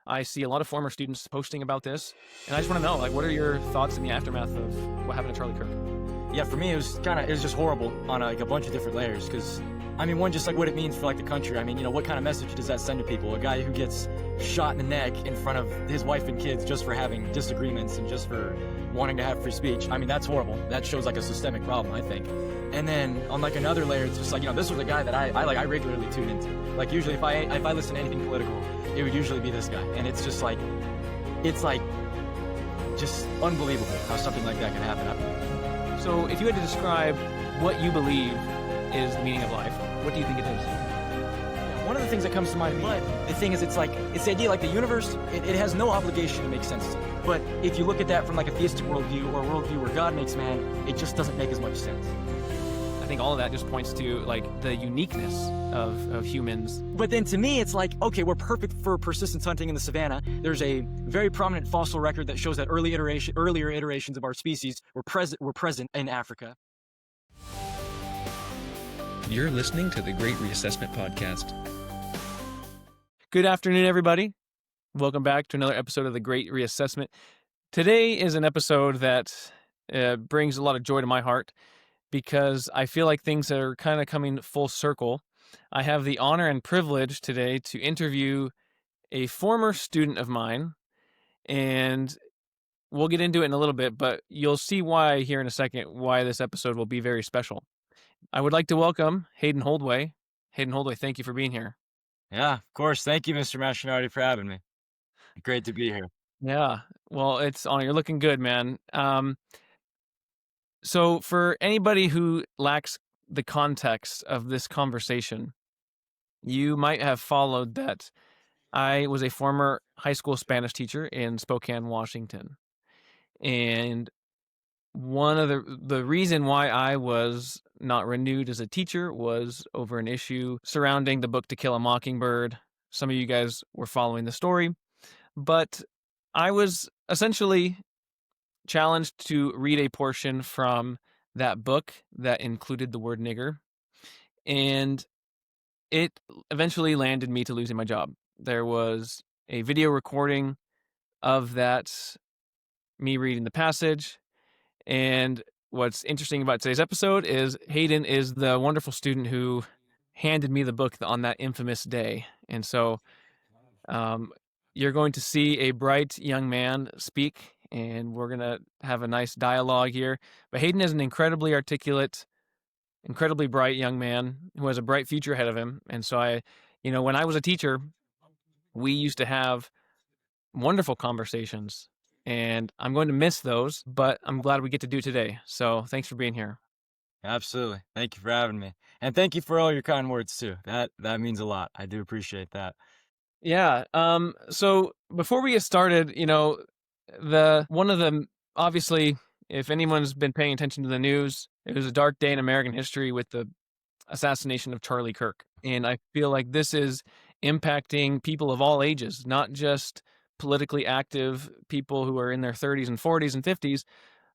I see a lot of former students posting about this, and I just want to know, like, what are your thoughts in the aftermath of what happened to Charlie Kirk? Yeah, for me, it was just horrible on a bunch of different layers. Because, I mean, one, just like what it means for like the country. I mean, what kind of message does that send to people? A guy who gets shot in the neck in front of his wife and kids just for having disagreements and just for wanting to have free speech. I mean, that's horrible. That shows like a systemic problem, I think. And then on like another layer, it's just like, this was a guy that I regularly tune into. Like usually if I listen to anything political, it would usually be this guy. And it's just like, just unbelievable how something like that can happen. So if you had to describe what you believe is the meaning of life, what do you think it is? One of the things that comes to mind, but the thing is, it's the idea like the universe, it has no obligation to make sense to you. But if you look at that from like a theistic worldview or a worldview where God makes man, it just doesn't make as much sense. I think all of that just points to like the uniqueness of humans. But then to me, it's like, okay, we're perfect for persistence hunting in the savannah. There's a very prominent fossil record that shows that earlier iterations of our species were present in Africa. You're listening to the Great Reassessment podcast. Good afternoon, everybody. Welcome back to another episode of the Great Reassessment. Today is an episode that brings a lot of joy to my heart because I feel like things are kind of coming full circle. I have the honor and privilege today to interview a former student of mine, and we'll get into it in a little bit, but you'll see why here in a second, why this episode will be very special. I would like to welcome Hayden Holdway. Hayden Holdway, thank you for being here. Yeah, of course. Thank you, Mr. Mastronardi, for having me. Great to be here. Yeah, well, it's on. You're looking good, man. So for anybody who lacks the context of this conversation, you might have followed that I was a former high school Spanish teacher in Spokane, Washington. And one of the reason why I was not renewed as a teacher was over an issue surrounding the book To Kill a Mockingbird. Some of you guys were following the story, but I was essentially challenged to read a portion from that book that included the word nigger, and it eventually landed me to losing my job. There was a video recording of that, me reading the passage. And what's interesting about today's episode is Hayden is the wonderful student who handed me the book on that infamous day. And so you're going to see a bright young man speak, and we're going to have a nice dialogue here. But Hayden is an incredibly articulate, incredibly bright young man who has a bright future ahead of him. And so when I was a teacher, we used to have wonderful conversations. And I'm going to miss those, but I'm glad we get to do it today. So thanks for being here. Absolutely. Thank you for having me. And thank you for all your kind words too. That means a lot. I do appreciate that. Yeah. So before we get started, obviously, if anyone's been paying attention to the news, it was a dark day in American history with the assassination of Charlie Kirk. And I feel like this is impacting people of all ages, not just politically active people who are in their 30s and 40s and 50s,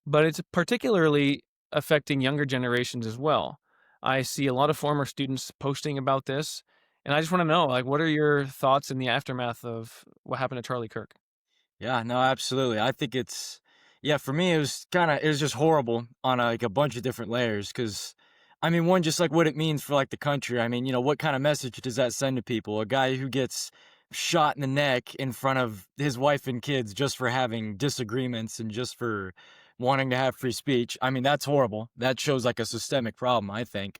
but it's particularly affecting younger generations as well. I see a lot of former students posting about this, and I just want to know, like, what are your thoughts in the aftermath of what happened to Charlie Kirk? Yeah, no, absolutely. I think for me, it was just horrible on a bunch of different layers. Because, I mean, one, just like what it means for like the country. I mean, what kind of message does that send to people? A guy who gets shot in the neck in front of his wife and kids just for having disagreements and just for wanting to have free speech. I mean, that's horrible. That shows like a systemic problem, I think.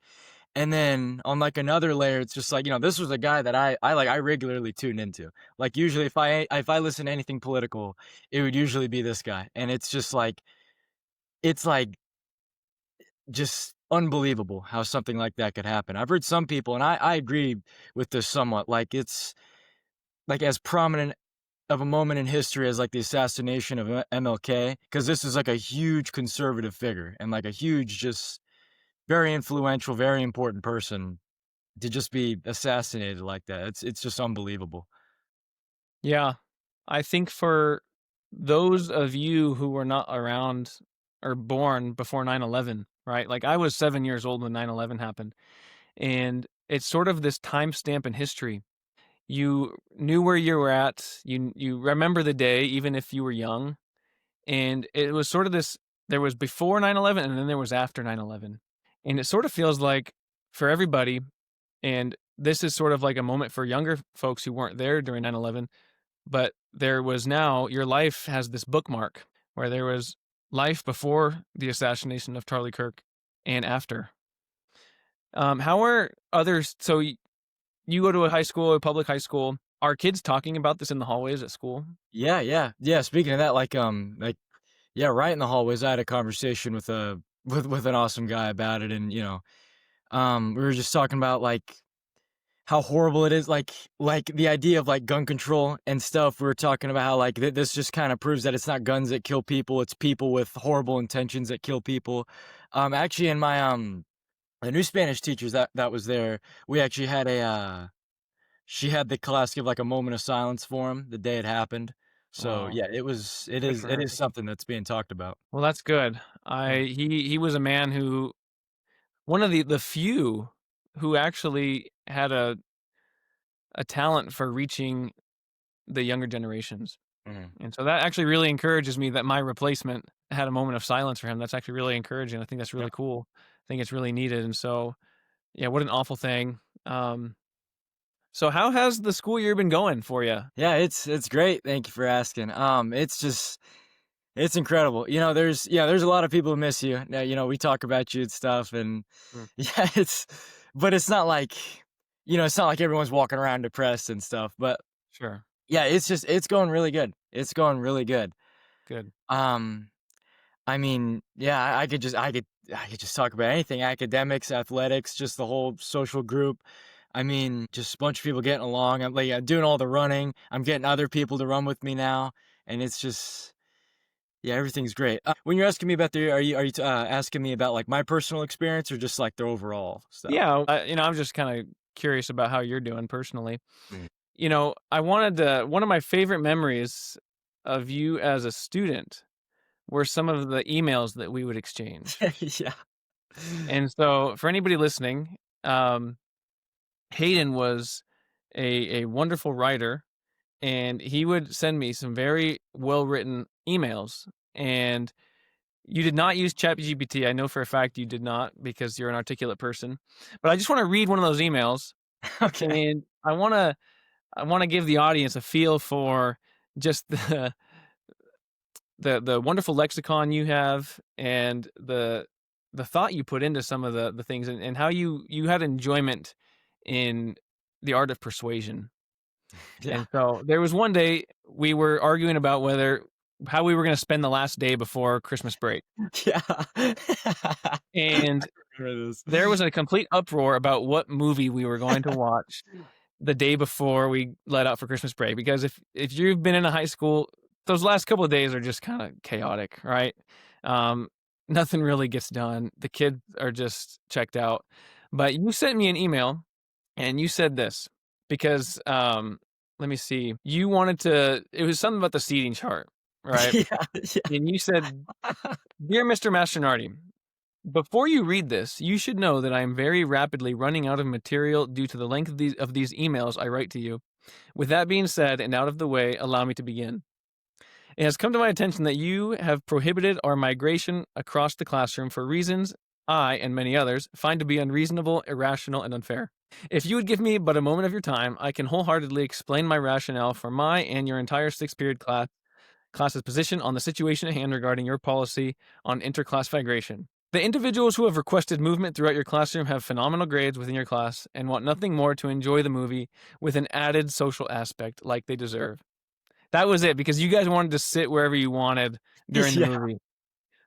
And then on like another layer, it's just like, this was a guy that I regularly tune into. Like usually if I listen to anything political, it would usually be this guy. And it's just like just unbelievable how something like that could happen. I've heard some people, and I agree with this somewhat, like it's like as prominent of a moment in history as like the assassination of MLK, because this is like a huge conservative figure and like a huge, just very influential, very important person to just be assassinated like that. It's just unbelievable. Yeah, I think for those of you who were not around or born before 9/11, right? Like I was 7 years old when 9/11 happened, and it's sort of this timestamp in history. You knew where you were at. You remember the day, even if you were young. And it was sort of this, there was before 9/11 and then there was after 9/11. And it sort of feels like for everybody, and this is sort of like a moment for younger folks who weren't there during 9/11, but there was now, your life has this bookmark where there was life before the assassination of Charlie Kirk and after. How are others? So you go to a high school, a public high school. Are kids talking about this in the hallways at school? Yeah. Speaking of that, yeah, right in the hallways, I had a conversation with with an awesome guy about it, and we were just talking about how horrible it is, like the idea of like gun control and stuff. We were talking about how like this just kind of proves that it's not guns that kill people; it's people with horrible intentions that kill people. Actually, in my the new Spanish teachers that was there, we actually had she had the class give like a moment of silence for him the day it happened. So Wow, yeah, good for it her. is something that's being talked about. Well, that's good. Yeah. He was a man who, one of the few who actually had a talent for reaching the younger generations. Mhm. And so that actually really encourages me that my replacement had a moment of silence for him. That's actually really encouraging. I think that's Yeah. really cool. I think it's really needed. And so, yeah, what an awful thing. So how has the school year been going for you? Yeah, it's great. Thank you for asking. It's incredible. There's a lot of people who miss you. Now, we talk about you and stuff, and Mm, yeah, but it's not like, it's not like everyone's walking around depressed and stuff. But sure. yeah, it's going really good. It's going really good. Good. Um, I mean, yeah, I could just talk about anything: academics, athletics, just the whole social group. I mean, just a bunch of people getting along. I'm like doing all the running. I'm getting other people to run with me now, and it's just, yeah, everything's great. When you're asking me about asking me about like my personal experience or just like the overall stuff? Yeah. I'm just kind of curious about how you're doing personally. Mm. I wanted to, one of my favorite memories of you as a student were some of the emails that we would exchange. Yeah. And so for anybody listening, um, Hayden was a wonderful writer, and he would send me some very well written emails. And you did not use ChatGPT. I know for a fact you did not, because you're an articulate person. But I just want to read one of those emails, Okay. and I want to give the audience a feel for just the wonderful lexicon you have, and the thought you put into some of the things, and how you had enjoyment in the art of persuasion. Yeah. And so there was one day we were arguing about how we were going to spend the last day before Christmas break. Yeah. And Remember this. there was a complete uproar about what movie we were going to watch the day before we let out for Christmas break. Because if you've been in a high school, those last couple of days are just kind of chaotic, right? Um, Nothing really gets done. The kids are just checked out. But you sent me an email and you said this because, let me see. You wanted to, it was something about the seating chart, right? Yeah, And you said, "Dear Mr. Mastronardi, before you read this, you should know that I am very rapidly running out of material due to the length of these emails I write to you. With that being said and out of the way, allow me to begin. It has come to my attention that you have prohibited our migration across the classroom for reasons I, and many others, find to be unreasonable, irrational, and unfair. If you would give me but a moment of your time, I can wholeheartedly explain my rationale for my and your entire sixth period class's position on the situation at hand regarding your policy on interclass migration. The individuals who have requested movement throughout your classroom have phenomenal grades within your class and want nothing more to enjoy the movie with an added social aspect like they deserve." That was it, because you guys wanted to sit wherever you wanted during the yeah, movie.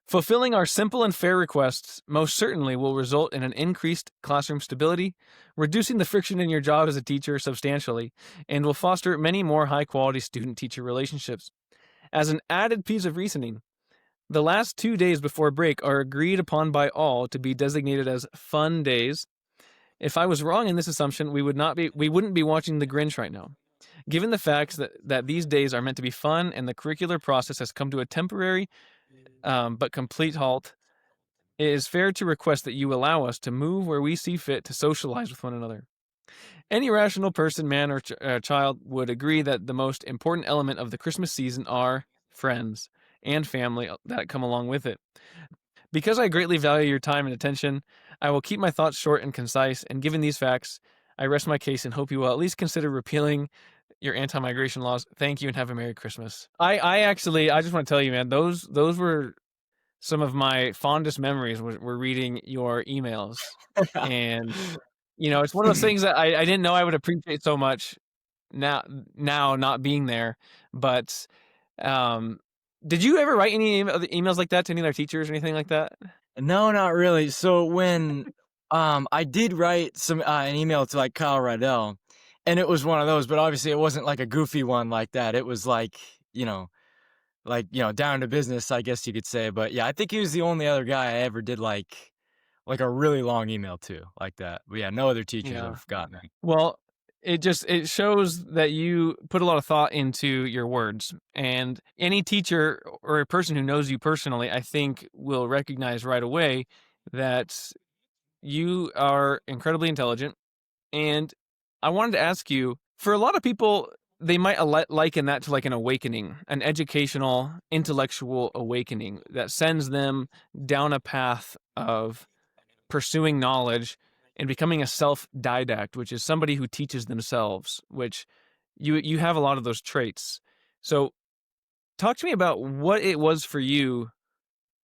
"Fulfilling our simple and fair requests most certainly will result in an increased classroom stability, reducing the friction in your job as a teacher substantially, and will foster many more high-quality student-teacher relationships. As an added piece of reasoning, the last 2 days before break are agreed upon by all to be designated as fun days. If I was wrong in this assumption, we wouldn't be watching The Grinch right now. Given the facts that these days are meant to be fun and the curricular process has come to a temporary but complete halt, it is fair to request that you allow us to move where we see fit to socialize with one another. Any rational person, man or child, would agree that the most important element of the Christmas season are friends and family that come along with it. Because I greatly value your time and attention, I will keep my thoughts short and concise, and given these facts, I rest my case and hope you will at least consider repealing your anti-migration laws. Thank you and have a Merry Christmas. I just want to tell you, man, those were some of my fondest memories were reading your emails. And, it's one of those things that I didn't know I would appreciate so much now not being there. But did you ever write any emails like that to any other teachers or anything like that? No, not really. So when I did write an email to like Kyle Rydell, and it was one of those, but obviously it wasn't like a goofy one like that. It was like, down to business, I guess you could say. But yeah, I think he was the only other guy I ever did like a really long email to like that. But yeah, no other teachers have gotten it. Well, it shows that you put a lot of thought into your words, and any teacher or a person who knows you personally, I think, will recognize right away that you are incredibly intelligent. And I wanted to ask you, for a lot of people, they might liken that to like an awakening, an educational, intellectual awakening that sends them down a path of pursuing knowledge and becoming a self-didact, which is somebody who teaches themselves, which you have a lot of those traits. So talk to me about what it was for you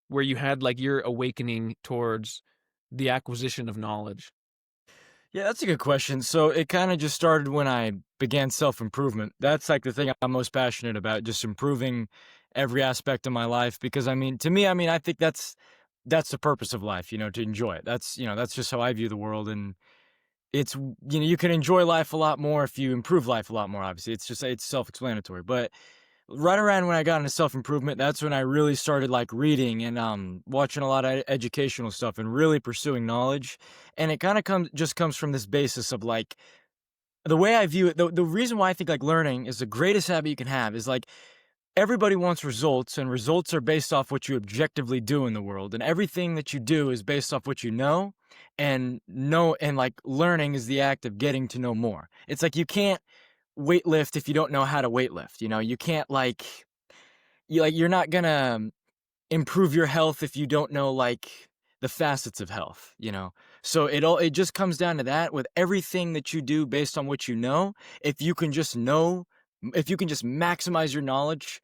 where you had like your awakening towards the acquisition of knowledge. Yeah, that's a good question. So it kind of just started when I began self-improvement. That's like the thing I'm most passionate about, just improving every aspect of my life. Because to me, I think that's the purpose of life, to enjoy it. That's just how I view the world. And it's, you can enjoy life a lot more if you improve life a lot more, obviously. It's self-explanatory. But right around when I got into self-improvement, that's when I really started like reading and watching a lot of educational stuff and really pursuing knowledge. And it kind of comes from this basis of like the way I view it. The reason why I think like learning is the greatest habit you can have is like everybody wants results, and results are based off what you objectively do in the world. And everything that you do is based off what you know, and like learning is the act of getting to know more. It's like you can't weightlift if you don't know how to weightlift. You can't you're not gonna improve your health if you don't know like the facets of health. So it just comes down to that with everything that you do based on what you know. If you can just maximize your knowledge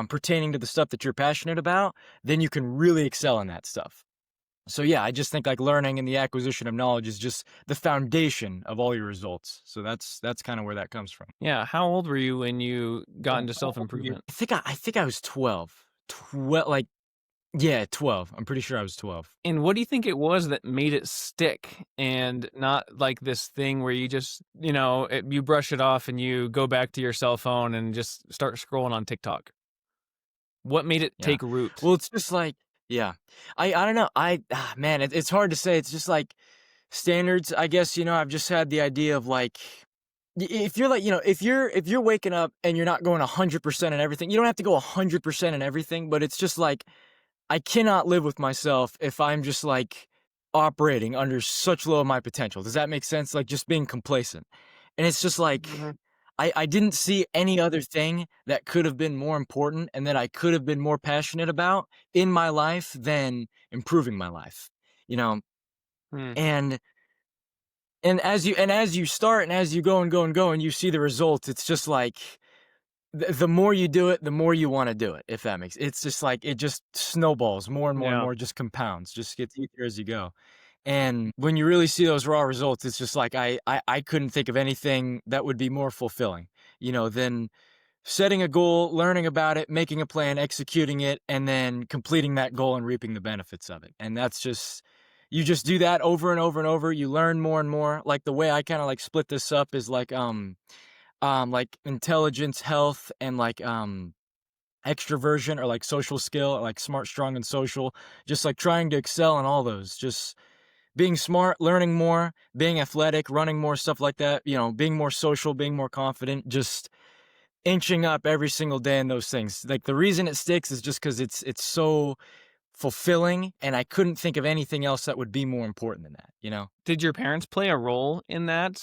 pertaining to the stuff that you're passionate about, then you can really excel in that stuff. So yeah, I just think like learning and the acquisition of knowledge is just the foundation of all your results. So that's kind of where that comes from. Yeah. How old were you when you got into self-improvement? I think I was 12. 12. I'm pretty sure I was 12. And what do you think it was that made it stick and not like this thing where you just, you brush it off and you go back to your cell phone and just start scrolling on TikTok? What made it take root? Well, it's just like, yeah, I don't know. Man, it's hard to say. It's just like standards, I guess. I've just had the idea of like, if you're like, if you're waking up and you're not going 100% in everything, you don't have to go 100% in everything, but it's just like, I cannot live with myself if I'm just like operating under such low of my potential. Does that make sense? Like just being complacent. And it's just like, I didn't see any other thing that could have been more important and that I could have been more passionate about in my life than improving my life, and as you start and as you go and go and go and you see the results, it's just like the more you do it, the more you want to do it. If that makes, it's just like, it just snowballs more and more and more, just compounds, just gets easier as you go. And when you really see those raw results, it's just like, I couldn't think of anything that would be more fulfilling, than setting a goal, learning about it, making a plan, executing it, and then completing that goal and reaping the benefits of it. And that's just, you just do that over and over and over. You learn more and more. Like the way I kind of like split this up is like intelligence, health, and like extroversion or like social skill, or like smart, strong, and social. Just like trying to excel in all those. Just being smart, learning more, being athletic, running more, stuff like that. Being more social, being more confident. Just inching up every single day in those things. Like the reason it sticks is just because it's so fulfilling, and I couldn't think of anything else that would be more important than that, you know? Did your parents play a role in that?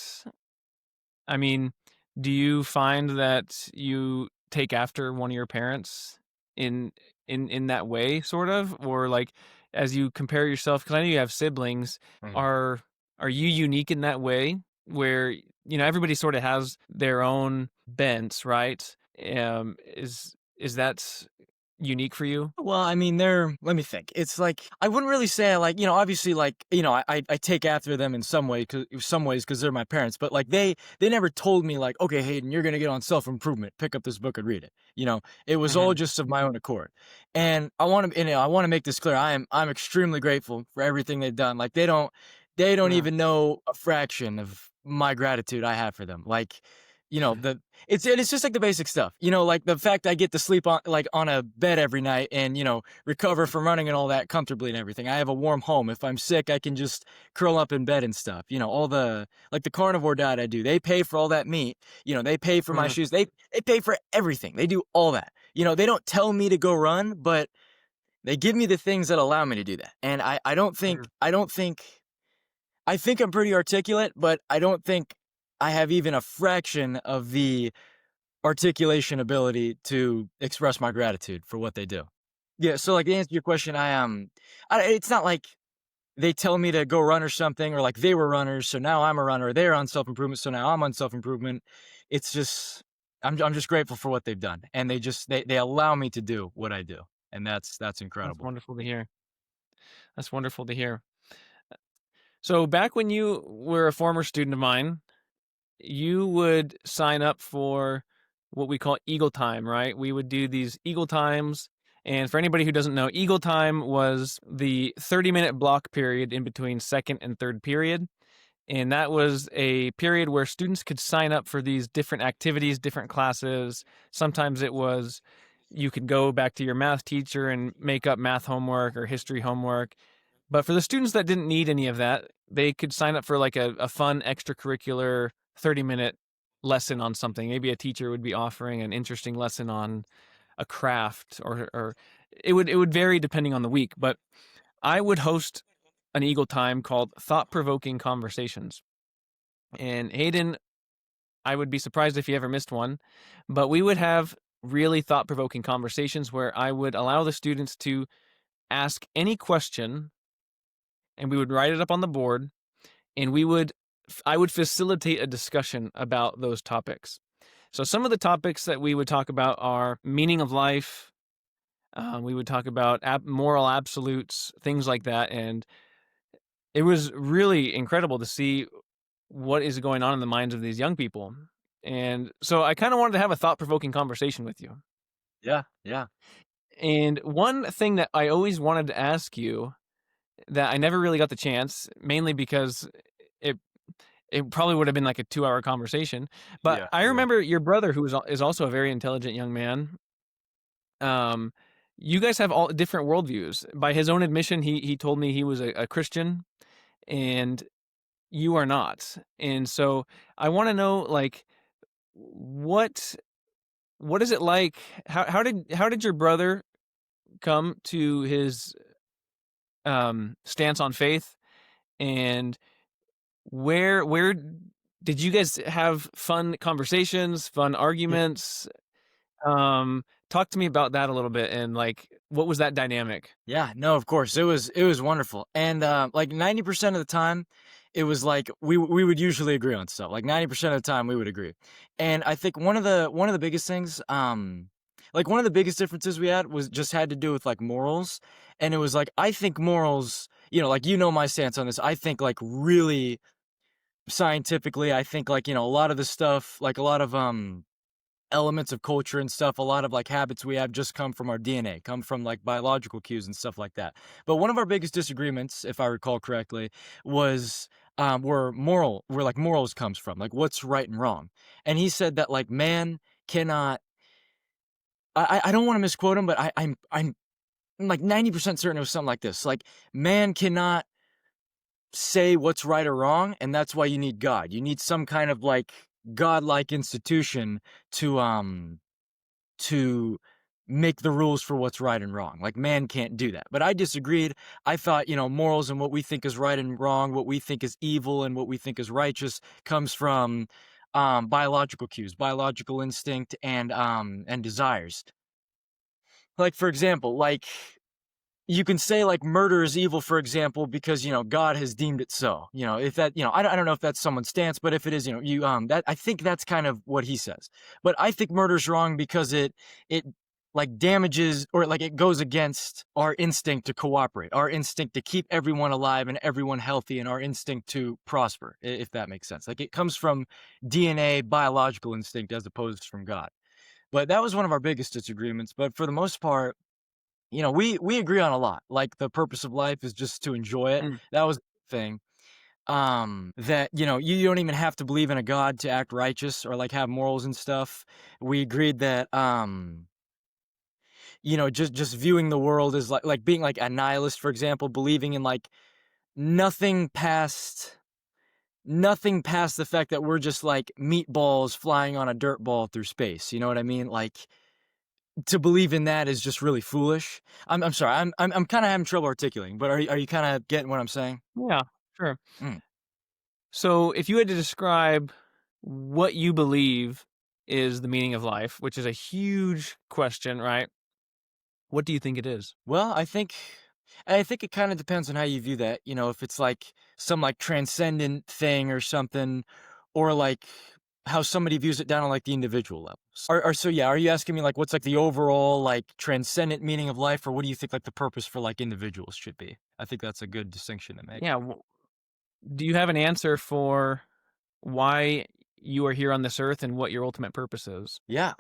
I mean, do you find that you take after one of your parents in in that way, sort of? Or like as you compare yourself, because I know you have siblings, Mhm. are are you unique in that way where everybody sort of has their own bents, right? Is that unique for you? Well, I mean, let me think. It's like, I wouldn't really say I like, obviously, like, I take after them in some ways because they're my parents, but like they never told me like, okay, Hayden, you're going to get on self-improvement, pick up this book and read it. It was all Hmm. just of my own accord. And I want to make this clear. I'm extremely grateful for everything they've done. Like they don't Yeah. even know a fraction of my gratitude I have for them. Like, the it's just like the basic stuff. Like the fact I get to sleep on a bed every night and, recover from running and all that comfortably and everything. I have a warm home. If I'm sick, I can just curl up in bed and stuff. All the like the carnivore diet I do. They pay for all that meat. They pay for my Mhm. shoes. They pay for everything. They do all that. They don't tell me to go run, but they give me the things that allow me to do that. And Mhm. I think I'm pretty articulate, but I don't think I have even a fraction of the articulation ability to express my gratitude for what they do. Yeah, so like to answer your question, it's not like they tell me to go run or something, or like they were runners, so now I'm a runner. Or they're on self improvement, so now I'm on self improvement. It's just I'm just grateful for what they've done, and they allow me to do what I do, and that's That's incredible. wonderful to hear. That's wonderful to hear. So back when you were a former student of mine, you would sign up for what we call Eagle Time, right? We would do these Eagle Times. And for anybody who doesn't know, Eagle Time was the 30-minute block period in between second and third period. And that was a period where students could sign up for these different activities, different classes. Sometimes it was you could go back to your math teacher and make up math homework or history homework. But for the students that didn't need any of that, they could sign up for like a fun extracurricular 30-minute lesson on something. Maybe a teacher would be offering an interesting lesson on a craft, or it would vary depending on the week. But I would host an Eagle Time called Thought Provoking Conversations. And Hayden, I would be surprised if you ever missed one, but we would have really thought provoking conversations where I would allow the students to ask any question and we would write it up on the board and I would facilitate a discussion about those topics. So some of the topics that we would talk about are meaning of life. We would talk about moral absolutes, things like that. And it was really incredible to see what is going on in the minds of these young people. And so I kind of wanted to have a thought provoking conversation with you. Yeah, yeah, And one thing that I always wanted to ask you that I never really got the chance, mainly because it it probably would have been like a 2-hour conversation. But yeah, I yeah. remember your brother, who is also a very intelligent young man. Um, you guys have all different worldviews. By his own admission, he told me he was a Christian, and you are not. And so I want to know, like, what what is it like? How did your brother come to his stance on faith, and where did you guys have fun conversations, fun arguments? Talk to me about that a little bit, and like what was that dynamic? Yeah, no, of course. It was wonderful. And like 90% of the time it was like we would usually agree on stuff. Like 90% of the time we would agree. And I think one of the biggest things like one of the biggest differences we had to do with like morals. And it was like I think morals, like my stance on this. I think like really scientifically, I think like, a lot of the stuff, like a lot of elements of culture and stuff, a lot of like habits we have just come from our DNA, come from like biological cues and stuff like that. But one of our biggest disagreements, if I recall correctly, was where like morals comes from, like what's right and wrong. And he said that like man cannot. I don't want to misquote him, but I'm like 90% certain it was something like this. Like man cannot say what's right or wrong, and that's why you need God. You need some kind of like godlike institution to to make the rules for what's right and wrong. Like, man can't do that. But I disagreed. I thought, morals and what we think is right and wrong, what we think is evil and what we think is righteous comes from biological cues, biological instinct, and desires. Like, for example, like, you can say like murder is evil, for example, because God has deemed it so. If that, I don't know if that's someone's stance, but if it is, that I think that's kind of what he says. But I think murder's wrong because it like damages, or like it goes against our instinct to cooperate, our instinct to keep everyone alive and everyone healthy, and our instinct to prosper, if that makes sense. Like, it comes from DNA, biological instinct, as opposed from God. But that was one of our biggest disagreements. But for the most part, we agree on a lot. Like, the purpose of life is just to enjoy it. Mm. That was the thing. That, you don't even have to believe in a God to act righteous or like have morals and stuff. We agreed that, just viewing the world as like being like a nihilist, for example, believing in like nothing past the fact that we're just like meatballs flying on a dirt ball through space. You know what I mean? Like, to believe in that is just really foolish. I'm sorry. I'm kind of having trouble articulating, but are you kind of getting what I'm saying? Yeah, sure. Mm. So if you had to describe what you believe is the meaning of life, which is a huge question, right? What do you think it is? Well, I think it kind of depends on how you view that. If it's like some like transcendent thing or something, or like how somebody views it down on like the individual levels. So yeah, are you asking me like what's like the overall like transcendent meaning of life, or what do you think like the purpose for like individuals should be? I think that's a good distinction to make. Yeah. Do you have an answer for why you are here on this earth and what your ultimate purpose is? Yeah,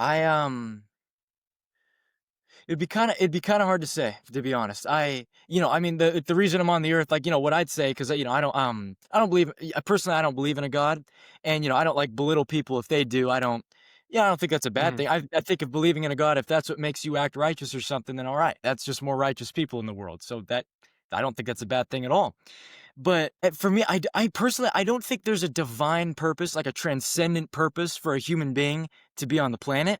it'd be kind of hard to say, to be honest. I mean, the reason I'm on the earth, like, what I'd say, because I don't believe, personally, I don't believe in a God, and I don't like belittle people if they do. I don't think that's a bad Mhm. thing. I think of believing in a God, if that's what makes you act righteous or something, then all right, that's just more righteous people in the world. So that I don't think that's a bad thing at all. But for me, I personally, I don't think there's a divine purpose, like a transcendent purpose for a human being to be on the planet.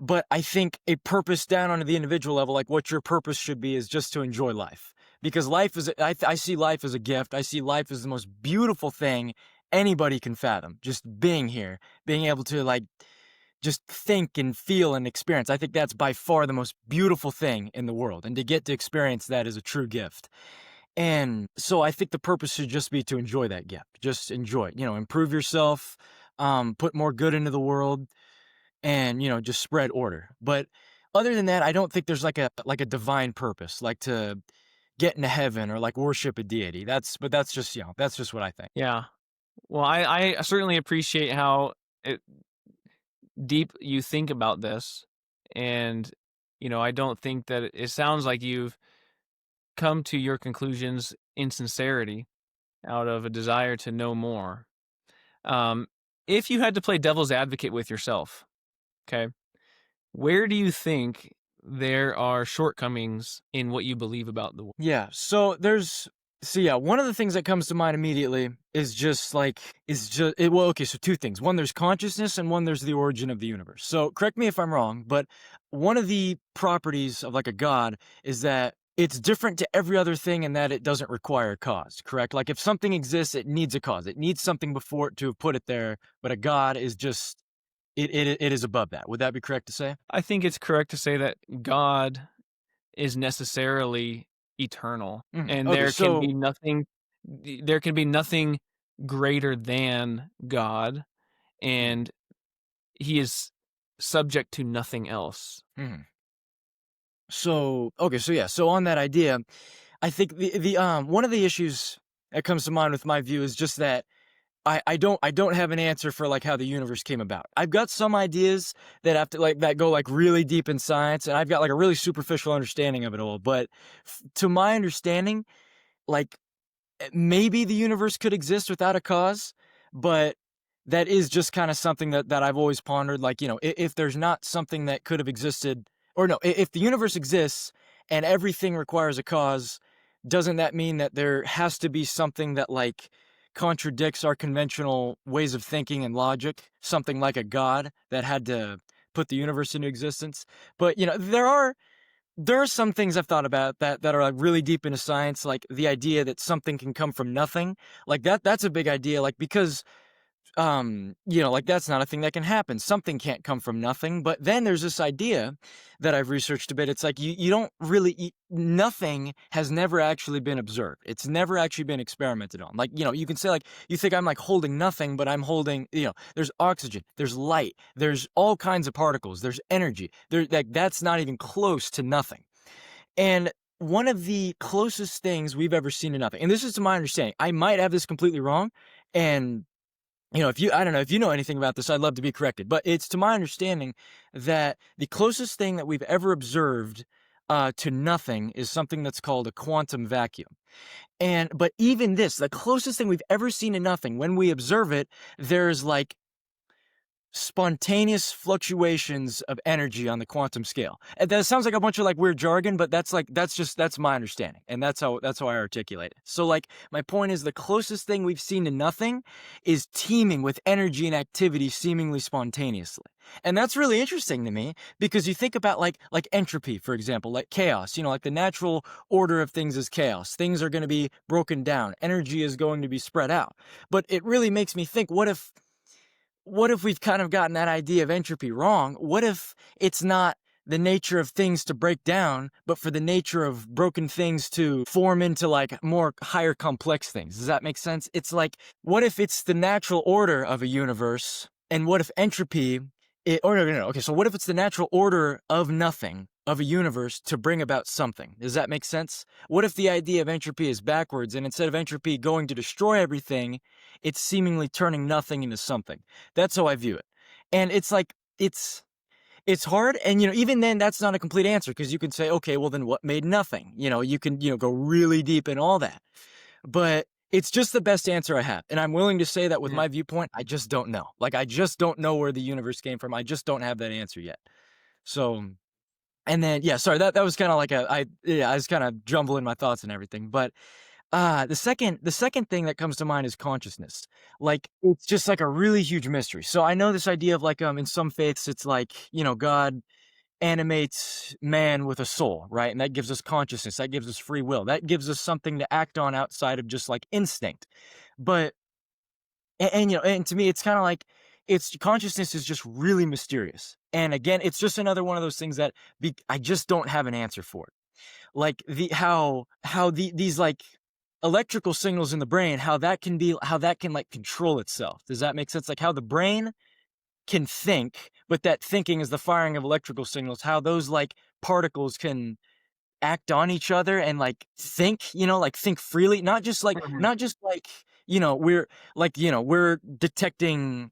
But I think a purpose down onto the individual level, like what your purpose should be, is just to enjoy life. Because life is, I see life as a gift. I see life as the most beautiful thing anybody can fathom. Just being here, being able to like just think and feel and experience. I think that's by far the most beautiful thing in the world. And to get to experience that is a true gift. And so I think the purpose should just be to enjoy that gift. Just enjoy it. Improve yourself, put more good into the world, and just spread order. But other than that, I don't think there's like a divine purpose, like to get into heaven or like worship a deity. That's just that's just what I think. Yeah. Well, I certainly appreciate how deep you think about this. And, I don't think that it sounds like you've come to your conclusions in sincerity out of a desire to know more. If you had to play devil's advocate with yourself, okay, where do you think there are shortcomings in what you believe about the world? Yeah. One of the things that comes to mind immediately is just well, okay, so two things. One, there's consciousness, and one, there's the origin of the universe. So correct me if I'm wrong, but one of the properties of like a god is that it's different to every other thing in that it doesn't require a cause, correct? Like, if something exists, it needs a cause. It needs something before it to have put it there, but a god is just, it is above that. Would that be correct to say? I think it's correct to say that God is necessarily eternal, and Okay, there can be nothing greater than God, and he is subject to nothing else. mhm. So on that idea, I think the one of the issues that comes to mind with my view is just that I don't have an answer for like how the universe came about. I've got some ideas that have to that go like really deep in science, and I've got like a really superficial understanding of it all. But to my understanding, like, maybe the universe could exist without a cause, but that is just kind of something that I've always pondered. Like, if there's not something that could have existed, or no, if the universe exists and everything requires a cause, doesn't that mean that there has to be something that like contradicts our conventional ways of thinking and logic? Something like a god that had to put the universe into existence. But there are some things I've thought about that are like really deep into science, like the idea that something can come from nothing. Like that's a big idea, like because like that's not a thing that can happen. Something can't come from nothing. But then there's this idea that I've researched a bit. It's like you don't really nothing has never actually been observed. It's never actually been experimented on. Like, you can say like you think I'm like holding nothing, but I'm holding, there's oxygen, there's light, there's all kinds of particles, there's energy. That's not even close to nothing. And one of the closest things we've ever seen to nothing, and this is to my understanding, I might have this completely wrong, and I don't know if you know anything about this, I'd love to be corrected, but it's to my understanding that the closest thing that we've ever observed to nothing is something that's called a quantum vacuum. But even this, the closest thing we've ever seen to nothing, when we observe it, there's like spontaneous fluctuations of energy on the quantum scale. And that sounds like a bunch of like weird jargon, but that's my understanding, and that's how I articulate it. So like my point is the closest thing we've seen to nothing is teeming with energy and activity seemingly spontaneously. And that's really interesting to me because you think about like entropy, for example, like chaos, like the natural order of things is chaos. Things are going to be broken down. Energy is going to be spread out. But it really makes me think, what if we've kind of gotten that idea of entropy wrong? What if it's not the nature of things to break down, but for the nature of broken things to form into like more higher complex things? Does that make sense? It's like, what if it's the natural order of a universe? And what if entropy, no. Okay, so what if it's the natural order of nothing, of a universe, to bring about something? Does that make sense? What if the idea of entropy is backwards, and instead of entropy going to destroy everything, it's seemingly turning nothing into something? That's how I view it. And it's like, it's hard, and even then that's not a complete answer, because you could say, okay, well then what made nothing? You can go really deep in all that. But it's just the best answer I have. And I'm willing to say that with my viewpoint, I just don't know. Like, I just don't know where the universe came from. I just don't have that answer yet. So, and then, sorry, that was kind of like I was kind of jumbling my thoughts and everything. But the second thing that comes to mind is consciousness. Like, it's just like a really huge mystery. So I know this idea of like, in some faiths, it's like, God animates man with a soul, right? And that gives us consciousness, that gives us free will, that gives us something to act on outside of just like instinct. But and to me it's kind of like, it's consciousness is just really mysterious. And again, it's just another one of those things that I just don't have an answer for it. Like these like electrical signals in the brain, how that can like control itself. Does that make sense? Like how the brain can think, but that thinking is the firing of electrical signals, how those like particles can act on each other and like think, like think freely, not just like we're detecting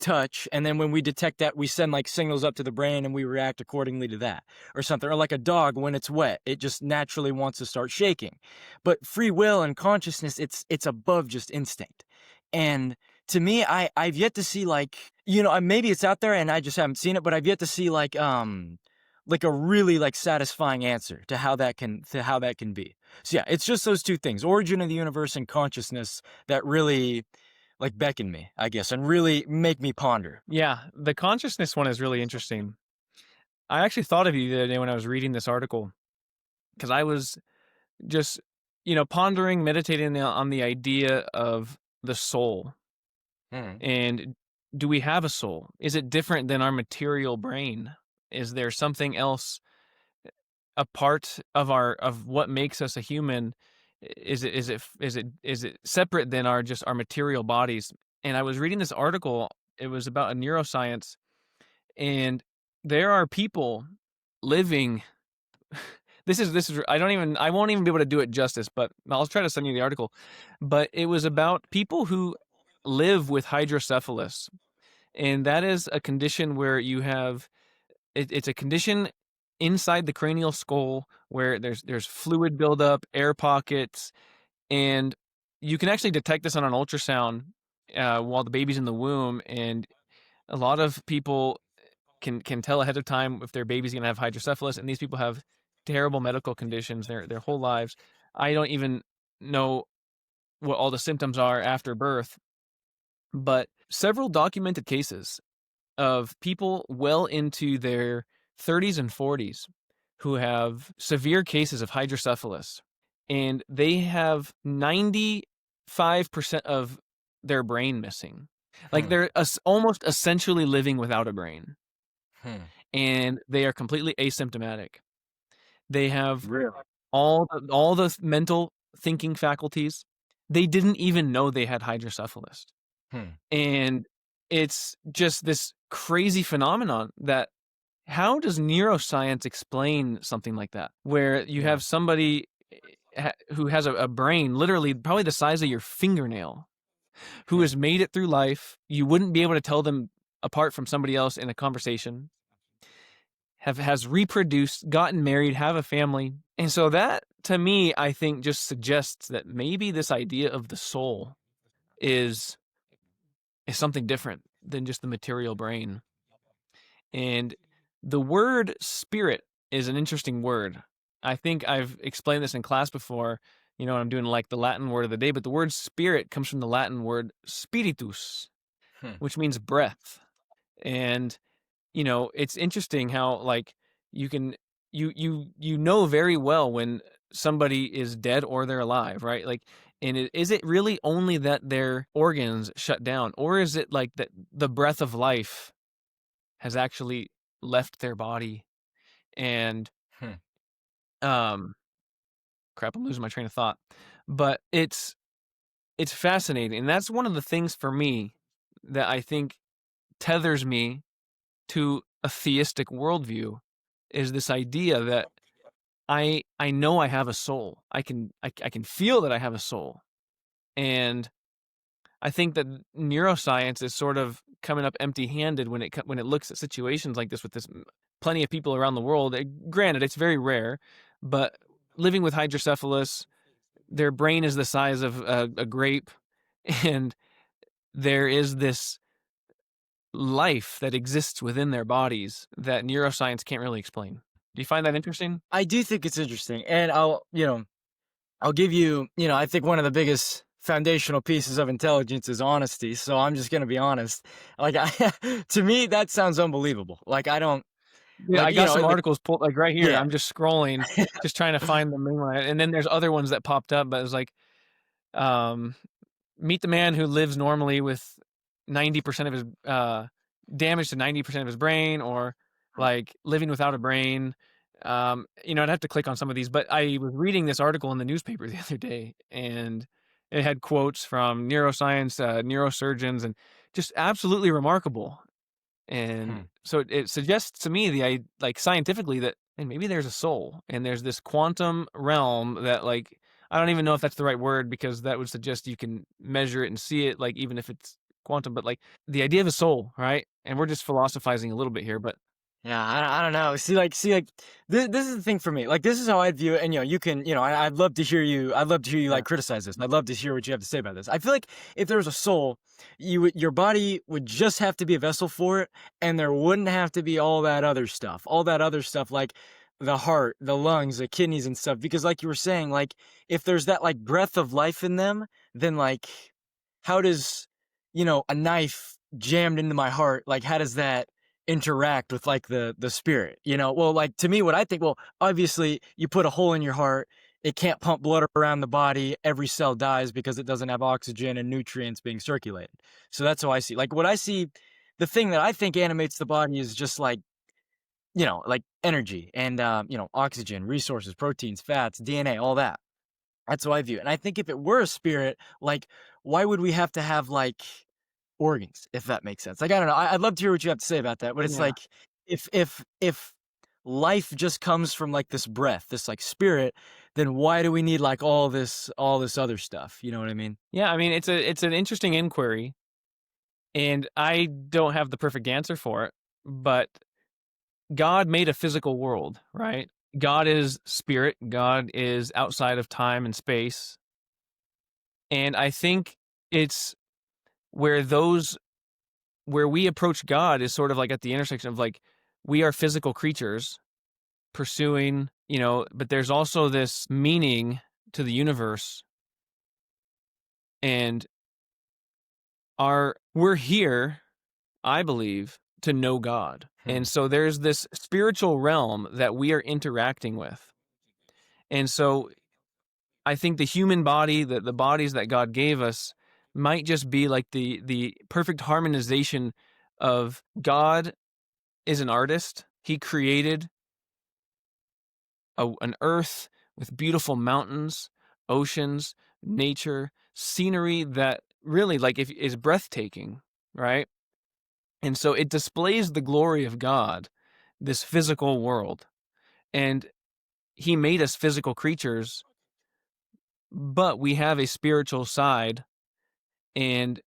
touch, and then when we detect that, we send like signals up to the brain and we react accordingly to that or something. Or like a dog, when it's wet, it just naturally wants to start shaking. But free will and consciousness, it's above just instinct. And to me, I've yet to see like, maybe it's out there and I just haven't seen it, but I've yet to see like a really like satisfying answer to how that can be. So yeah, it's just those two things, origin of the universe and consciousness, that really like beckon me, I guess, and really make me ponder. Yeah, the consciousness one is really interesting. I actually thought of you the other day when I was reading this article, because I was just, pondering, meditating on the idea of the soul. And do we have a soul? Is it different than our material brain? Is there something else, a part of what makes us a human? Is it separate than our material bodies? And I was reading this article. It was about a neuroscience, and there are people living. This is I won't even be able to do it justice, but I'll try to send you the article. But it was about people who live with hydrocephalus, and that is a condition where you have it's a condition inside the cranial skull where there's fluid buildup, air pockets, and you can actually detect this on an ultrasound while the baby's in the womb. And a lot of people can tell ahead of time if their baby's going to have hydrocephalus, and these people have terrible medical conditions their whole lives. I don't even know what all the symptoms are after birth, but several documented cases of people well into their 30s and 40s who have severe cases of hydrocephalus, and they have 95% of their brain missing. Like they're almost essentially living without a brain, and they are completely asymptomatic. They have Really? all the mental thinking faculties. They didn't even know they had hydrocephalus. And it's just this crazy phenomenon that how does neuroscience explain something like that? Where you have somebody who has a brain literally probably the size of your fingernail, who has made it through life. You wouldn't be able to tell them apart from somebody else in a conversation, has reproduced, gotten married, have a family. And so that, to me, I think just suggests that maybe this idea of the soul is something different than just the material brain. And the word spirit is an interesting word. I think I've explained this in class before, when I'm doing like the Latin word of the day, but the word spirit comes from the Latin word spiritus, which means breath. And, it's interesting how like you can, you know very well when somebody is dead or they're alive, right? Like, and is it really only that their organs shut down, or is it like that the breath of life has actually left their body? And crap, I'm losing my train of thought. But it's fascinating, and that's one of the things for me that I think tethers me to a theistic worldview, is this idea that I know I have a soul. I can feel that I have a soul. And I think that neuroscience is sort of coming up empty-handed when it looks at situations like this with this plenty of people around the world. Granted, it's very rare, but living with hydrocephalus, their brain is the size of a grape, and there is this life that exists within their bodies that neuroscience can't really explain. Do you find that interesting? I do think it's interesting, and I'll give you, I think one of the biggest foundational pieces of intelligence is honesty. So I'm just gonna be honest. Like, to me, that sounds unbelievable. Like, I don't Yeah, I got some like, articles pulled like right here. yeah, I'm just scrolling, just trying to find the main one. And then there's other ones that popped up, but it was like, meet the man who lives normally with 90% of his damage to 90% of his brain, or like living without a brain. I'd have to click on some of these, but I was reading this article in the newspaper the other day, and it had quotes from neuroscience, neurosurgeons, and just absolutely remarkable. And so it suggests to me like scientifically that, and maybe there's a soul, and there's this quantum realm that, like, I don't even know if that's the right word, because that would suggest you can measure it and see it, like, even if it's quantum, but like the idea of a soul, right? And we're just philosophizing a little bit here, but yeah, I don't know. See, like, this is the thing for me. Like, this is how I view it. And you can, I'd love to hear you. I'd love to hear you like criticize this. I'd love to hear what you have to say about this. I feel like if there was a soul, your body would just have to be a vessel for it, and there wouldn't have to be all that other stuff. All that other stuff, like the heart, the lungs, the kidneys, and stuff. Because, like you were saying, like if there's that like breath of life in them, then like, how does a knife jammed into my heart, like how does that interact with like the spirit? Well, like, to me, what I think, well, obviously you put a hole in your heart, it can't pump blood around the body, every cell dies because it doesn't have oxygen and nutrients being circulated. So that's how I see, like, what I see, the thing that I think animates the body is just like, like energy and oxygen, resources, proteins, fats, DNA, all that. That's how I view it. And I think if it were a spirit, like, why would we have to have like organs, if that makes sense? Like, I don't know. I'd love to hear what you have to say about that. But it's yeah. like, if life just comes from like this breath, this like spirit, then why do we need like all this other stuff? You know what I mean? Yeah, I mean, it's an interesting inquiry, and I don't have the perfect answer for it, but God made a physical world, right? God is spirit. God is outside of time and space. And I think it's where we approach God is sort of like at the intersection of like, we are physical creatures pursuing, but there's also this meaning to the universe. And we're here, I believe, to know God. And so there's this spiritual realm that we are interacting with. And so I think the human body, the bodies that God gave us, might just be like the perfect harmonization of God is an artist. He created an earth with beautiful mountains, oceans, nature, scenery that really is breathtaking, right? And so it displays the glory of God, this physical world. And he made us physical creatures, but we have a spiritual side, and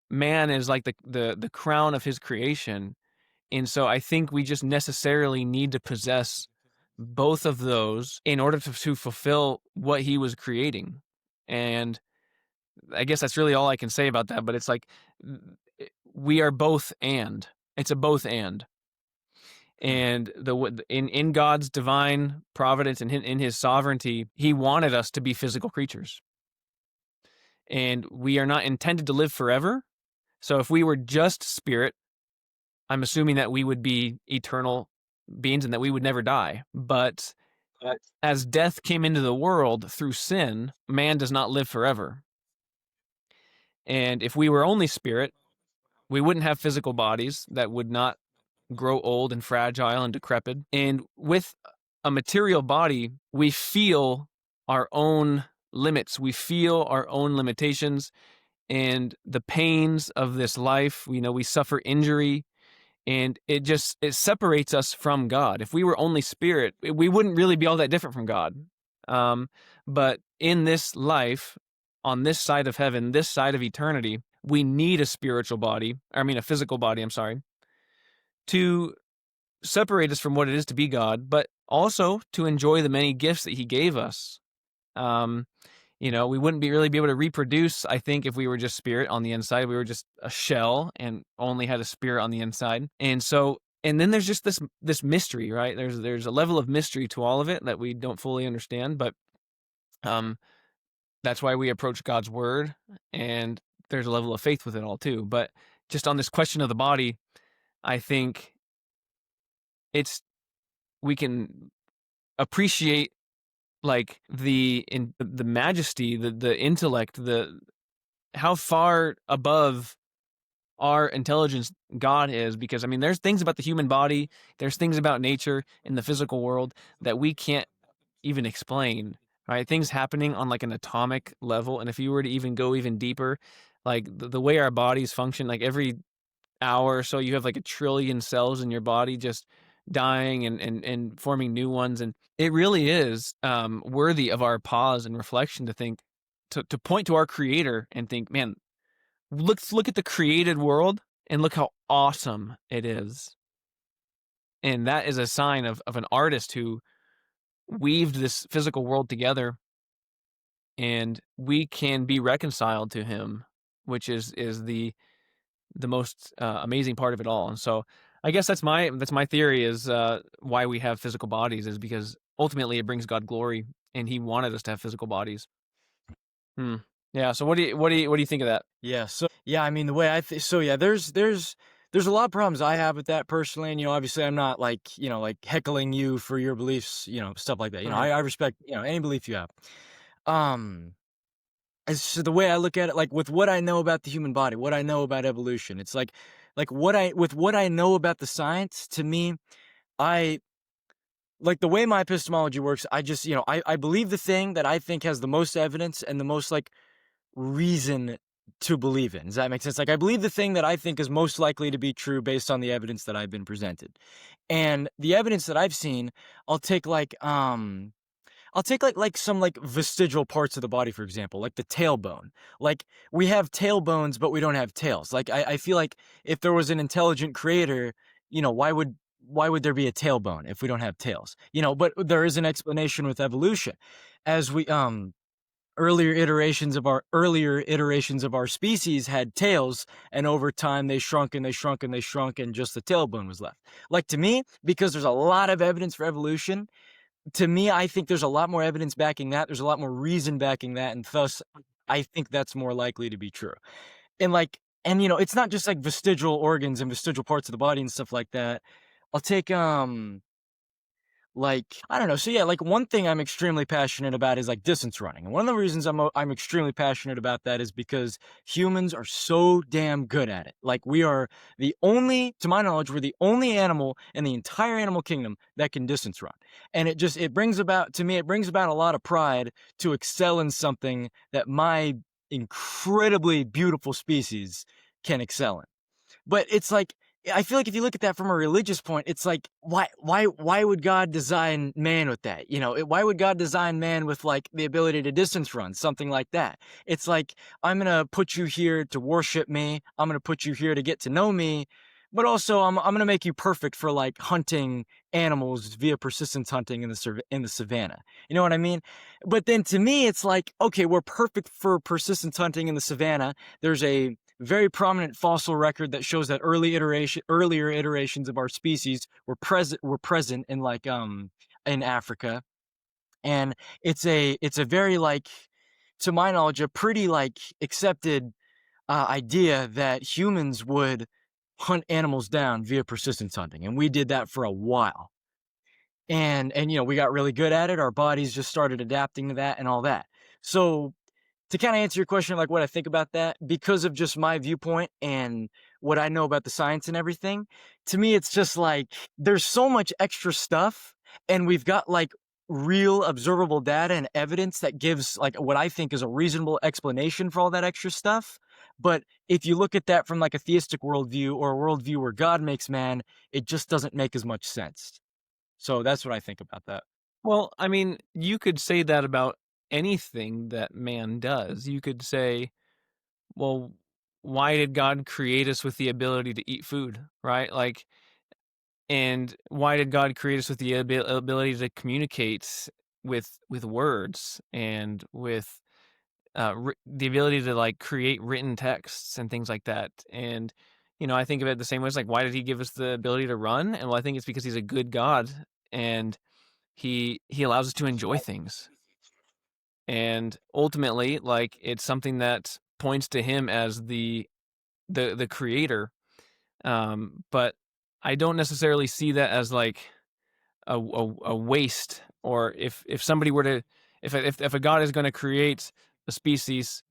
man is like the crown of his creation. And so I think we just necessarily need to possess both of those in order to fulfill what he was creating. And I guess that's really all I can say about that, but it's like we are both and. It's a both and. And in God's divine providence and in his sovereignty, he wanted us to be physical creatures. And we are not intended to live forever. So if we were just spirit, I'm assuming that we would be eternal beings and that we would never die. But as death came into the world through sin, man does not live forever. And if we were only spirit, we wouldn't have physical bodies that would not grow old and fragile and decrepit. And with a material body, we feel our own limits. We feel our own limitations and the pains of this life. We suffer injury, and it separates us from God. If we were only spirit, we wouldn't really be all that different from God. But in this life, on this side of heaven, this side of eternity, we need a physical body, to separate us from what it is to be God, but also to enjoy the many gifts that he gave us. We wouldn't really be able to reproduce, I think, if we were just spirit on the inside. We were just a shell and only had a spirit on the inside. And then there's just this mystery, right? There's a level of mystery to all of it that we don't fully understand, but that's why we approach God's word, and there's a level of faith with it all too. But just on this question of the body, I think we can appreciate like the majesty, the intellect, how far above our intelligence God is, because there's things about the human body, there's things about nature in the physical world that we can't even explain, right? Things happening on like an atomic level, and if you were to even go even deeper, like the way our bodies function, like every hour or so you have like 1 trillion cells in your body just dying and forming new ones, and it really is worthy of our pause and reflection to think, to point to our creator and think, man, let's look at the created world and look how awesome it is. And that is a sign of an artist who weaved this physical world together, and we can be reconciled to him, which is the most amazing part of it all. And so I guess that's my theory, is why we have physical bodies is because ultimately it brings God glory, and he wanted us to have physical bodies. Yeah. So what do you think of that? Yeah. So yeah, the way there's a lot of problems I have with that personally, and obviously I'm not like heckling you for your beliefs, stuff like that. I respect any belief you have. So the way I look at it, like with what I know about the human body, what I know about evolution, it's like what I know about the science, to me, I like the way my epistemology works. I just, I believe the thing that I think has the most evidence and the most like reason to believe in. Does that make sense? Like I believe the thing that I think is most likely to be true based on the evidence that I've been presented. And the evidence that I've seen, I'll take like some like vestigial parts of the body, for example, like the tailbone. Like we have tailbones, but we don't have tails. Like I feel like if there was an intelligent creator, why would there be a tailbone if we don't have tails? But there is an explanation with evolution. As we earlier iterations of our species had tails, and over time they shrunk and they shrunk and they shrunk, and just the tailbone was left. Like to me, because there's a lot of evidence for evolution, to me, I think there's a lot more evidence backing that. There's a lot more reason backing that, and thus I think that's more likely to be true. And like And, it's not just like vestigial organs and vestigial parts of the body and stuff like that. I'll take, like, I don't know. So yeah, like one thing I'm extremely passionate about is like distance running. And one of the reasons I'm extremely passionate about that is because humans are so damn good at it. Like we are to my knowledge, we're the only animal in the entire animal kingdom that can distance run. And it brings about a lot of pride to excel in something that my incredibly beautiful species can excel in. But it's like, I feel like if you look at that from a religious point, it's like, why would God design man with that? Why would God design man with like the ability to distance run, something like that? It's like, I'm going to put you here to worship me. I'm going to put you here to get to know me. But also I'm going to make you perfect for like hunting animals via persistence hunting in the savannah. You know what I mean? But then to me, it's like, okay, we're perfect for persistence hunting in the savannah. There's a very prominent fossil record that shows that earlier iterations of our species were present in like in Africa. And it's a very like, to my knowledge, a pretty like accepted idea that humans would hunt animals down via persistence hunting, and we did that for a while. And we got really good at it. Our bodies just started adapting to that and all that. So to kind of answer your question, like what I think about that, because of just my viewpoint and what I know about the science and everything, to me, it's just like there's so much extra stuff, and we've got like real observable data and evidence that gives like what I think is a reasonable explanation for all that extra stuff. But if you look at that from like a theistic worldview or a worldview where God makes man, it just doesn't make as much sense. So that's what I think about that. Well, I mean, you could say that about anything that man does. You could say, well, why did God create us with the ability to eat food, right? Like, and why did God create us with the ability to communicate with words and with the ability to like create written texts and things like that? And I think of it the same way as like, why did he give us the ability to run? And well, I think it's because he's a good God, and he allows us to enjoy things. And ultimately, like, it's something that points to him as the creator. But I don't necessarily see that as like a waste, or if somebody were to, if a god is going to create a species,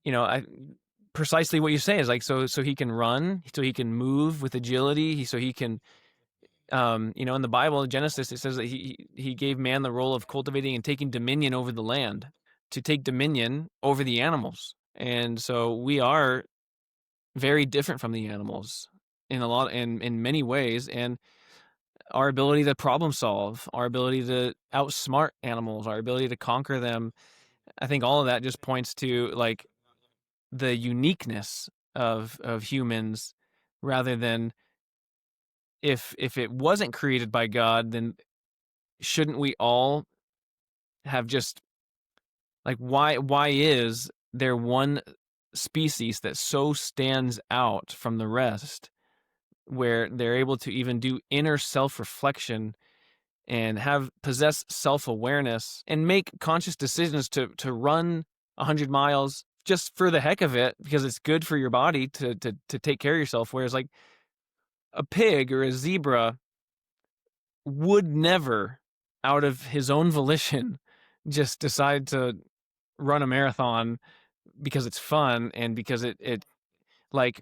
precisely what you say is like, so he can run, so he can move with agility, so he can, in the Bible, in Genesis, it says that he gave man the role of cultivating and taking dominion over the land, to take dominion over the animals. And so we are very different from the animals in many ways. And our ability to problem solve, our ability to outsmart animals, our ability to conquer them, I think all of that just points to like the uniqueness of humans, rather than, if it wasn't created by God, then shouldn't we all have just like, why is there one species that so stands out from the rest, where they're able to even do inner self-reflection and possess self-awareness and make conscious decisions to run 100 miles just for the heck of it, because it's good for your body to take care of yourself, whereas like a pig or a zebra would never, out of his own volition, just decide to run a marathon because it's fun and because it like,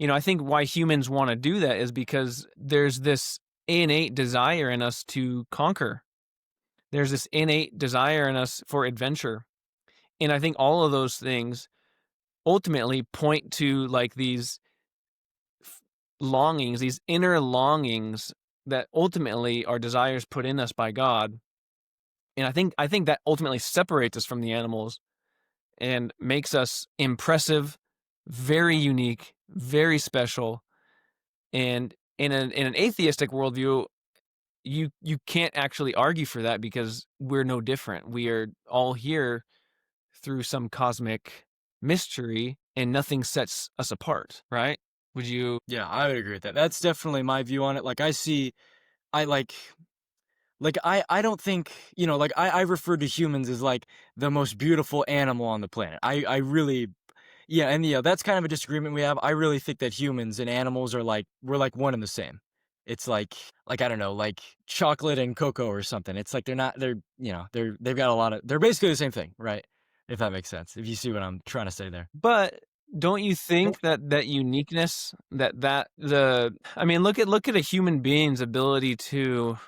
I think why humans want to do that is because there's this innate desire in us to conquer. There's this innate desire in us for adventure. And I think all of those things ultimately point to like these longings, these inner longings that ultimately are desires put in us by God. And I think that ultimately separates us from the animals and makes us impressive, very unique, very special. And in an atheistic worldview, you can't actually argue for that, because we're no different. We are all here through some cosmic mystery, and nothing sets us apart, right? Would you? Yeah, I would agree with that. That's definitely my view on it. Like I I don't think, like I refer to humans as like the most beautiful animal on the planet. I really, Yeah, and that's kind of a disagreement we have. I really think that humans and animals are like we're like one and the same. It's like I don't know, like chocolate and cocoa or something. It's like they've got a lot of they're basically the same thing, right? If that makes sense. If you see what I'm trying to say there. But don't you think that uniqueness, I mean, look at a human being's ability to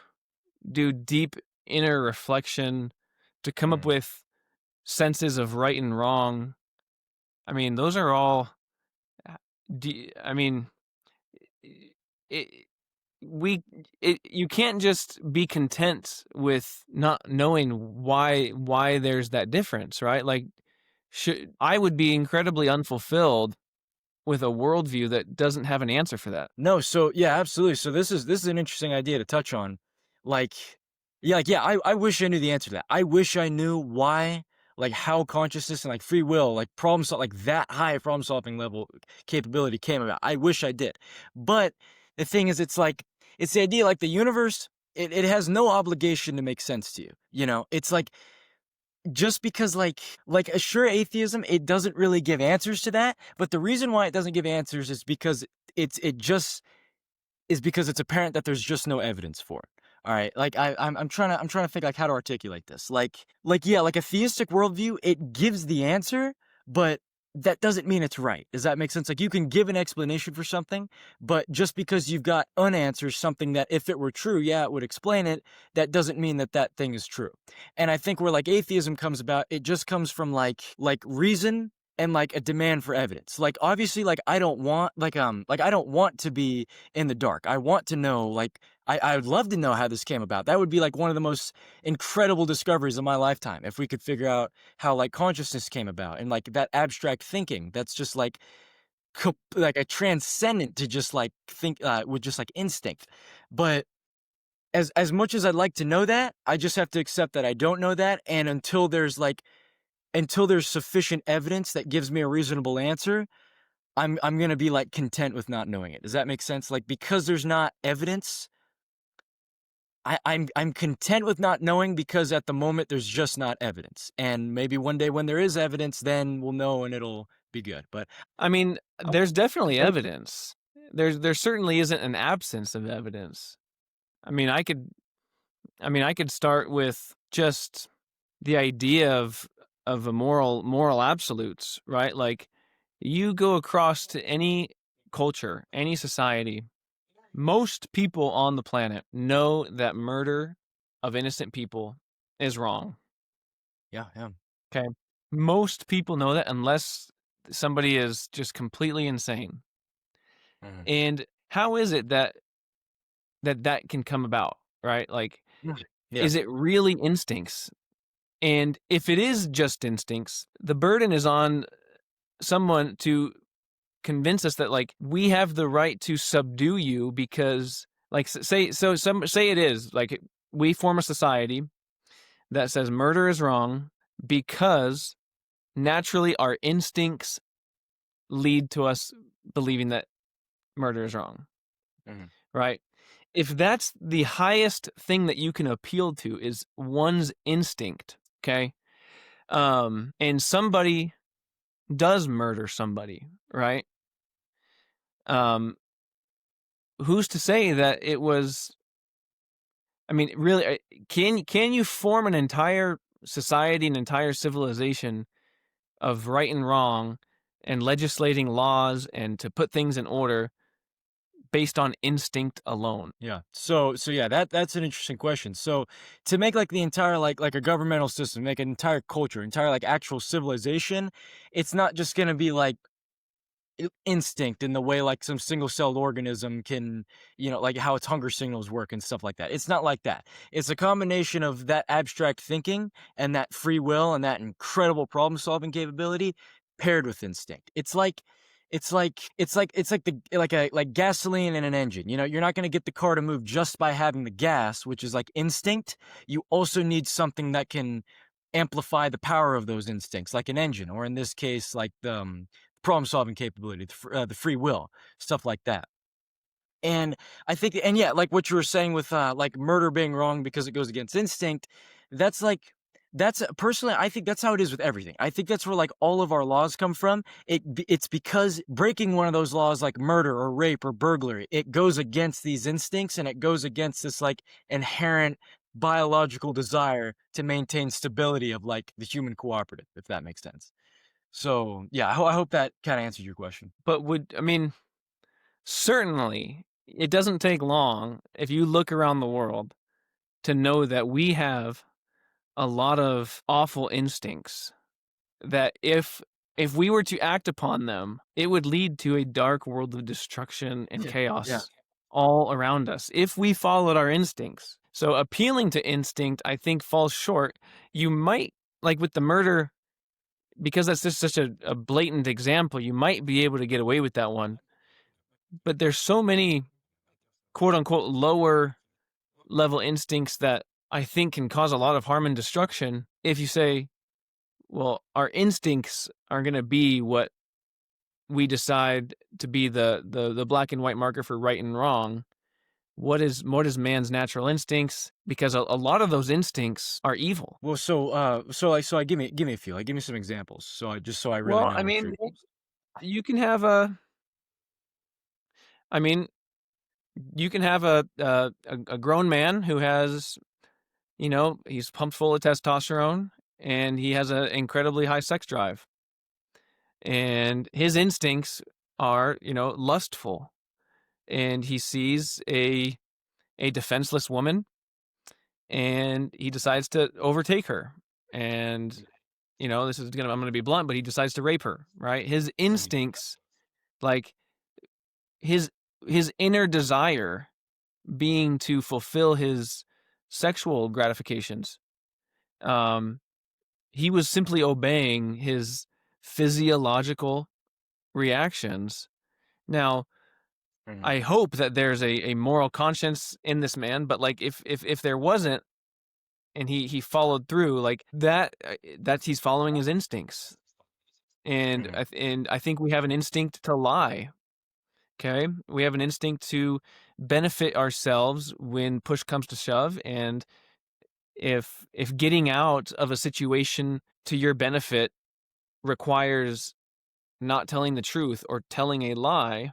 do deep inner reflection, to come up Mm. with senses of right and wrong. I mean, those are all. I mean, it, you can't just be content with not knowing why there's that difference, right? Like, I would be incredibly unfulfilled with a worldview that doesn't have an answer for that. No, so yeah, absolutely. So this is an interesting idea to touch on. Like, I wish I knew the answer to that. I wish I knew why, like how consciousness and like free will, like like that high problem solving level capability came about. I wish I did. But the thing is, it's the idea like the universe, it has no obligation to make sense to you. You know, it's like just because like a sure atheism, it doesn't really give answers to that. But the reason why it doesn't give answers is because it just is because it's apparent that there's just no evidence for it. All right, like I'm trying to think like how to articulate this. Like a theistic worldview, it gives the answer, but that doesn't mean it's right. Does that make sense? Like you can give an explanation for something, but just because you've got unanswered something that if it were true, yeah, it would explain it. That doesn't mean that that thing is true. And I think where like atheism comes about, it just comes from like reason and like a demand for evidence. Like obviously like I don't want I don't want to be in the dark. I want to know like I would love to know how this came about. That would be like one of the most incredible discoveries of my lifetime if we could figure out how like consciousness came about and like that abstract thinking that's just like like a transcendent to just like think with just like instinct. But as much as I'd like to know that, I just have to accept that I don't know that, and until there's sufficient evidence that gives me a reasonable answer, I'm gonna be like content with not knowing it. Does that make sense? Like because there's not evidence, I'm content with not knowing because at the moment there's just not evidence. And maybe one day when there is evidence, then we'll know and it'll be good. But I mean, I- there's definitely evidence. There certainly isn't an absence of evidence. I mean, I could start with just the idea of a moral absolutes, right? Like you go across to any culture, any society, most people on the planet know that murder of innocent people is wrong. yeah, yeah. Okay. Most people know that unless somebody is just completely insane. Mhm. And how is it that can come about, right? Like, Yeah. is it really instincts? And if it is just instincts, the burden is on someone to convince us that like we have the right to subdue you because like say it is like we form a society that says murder is wrong because naturally our instincts lead to us believing that murder is wrong. Mhm. Right? If that's the highest thing that you can appeal to is one's instinct, okay? And somebody does murder somebody, right? Um, who's to say that it was? I mean, really, can you form an entire society, an entire civilization of right and wrong, and legislating laws and to put things in order based on instinct alone? Yeah. So yeah, that's an interesting question. So to make like the entire like a governmental system, make an entire culture, entire like actual civilization, it's not just gonna be like instinct in the way like some single-celled organism can, like how its hunger signals work and stuff like that. It's not like that. It's a combination of that abstract thinking and that free will and that incredible problem-solving capability paired with instinct. It's like like gasoline in an engine. You're not going to get the car to move just by having the gas, which is like instinct. You also need something that can amplify the power of those instincts, like an engine, or in this case, like the problem solving capability, the free will, stuff like that. And I think, and yeah, like what you were saying with like murder being wrong because it goes against instinct, that's like that's personally, I think that's how it is with everything. I think that's where like all of our laws come from. It's because breaking one of those laws, like murder or rape or burglary, it goes against these instincts, and it goes against this like inherent biological desire to maintain stability of like the human cooperative, if that makes sense. So yeah, I hope that kind of answers your question. But certainly it doesn't take long if you look around the world to know that we have a lot of awful instincts that if we were to act upon them, it would lead to a dark world of destruction and chaos all around us if we followed our instincts. So appealing to instinct, I think, falls short. You might, like with the murder, because that's just such a blatant example, you might be able to get away with that one. But there's so many quote unquote lower level instincts that I think can cause a lot of harm and destruction if you say, well, our instincts are going to be what we decide to be the black and white marker for right and wrong. What is man's natural instincts? Because a lot of those instincts are evil. Well, so give me a few, like give me some examples, so I really know. You can have a grown man who has, he's pumped full of testosterone and he has an incredibly high sex drive. And his instincts are, lustful. And he sees a defenseless woman and he decides to overtake her. And, I'm going to be blunt, but he decides to rape her, right? His instincts, like his inner desire being to fulfill his sexual gratifications, he was simply obeying his physiological reactions. Now, I hope that there's a moral conscience in this man, but like if there wasn't, and he followed through like that, he's following his instincts. And I think we have an instinct to lie. Okay, we have an instinct to benefit ourselves when push comes to shove, and if getting out of a situation to your benefit requires not telling the truth or telling a lie,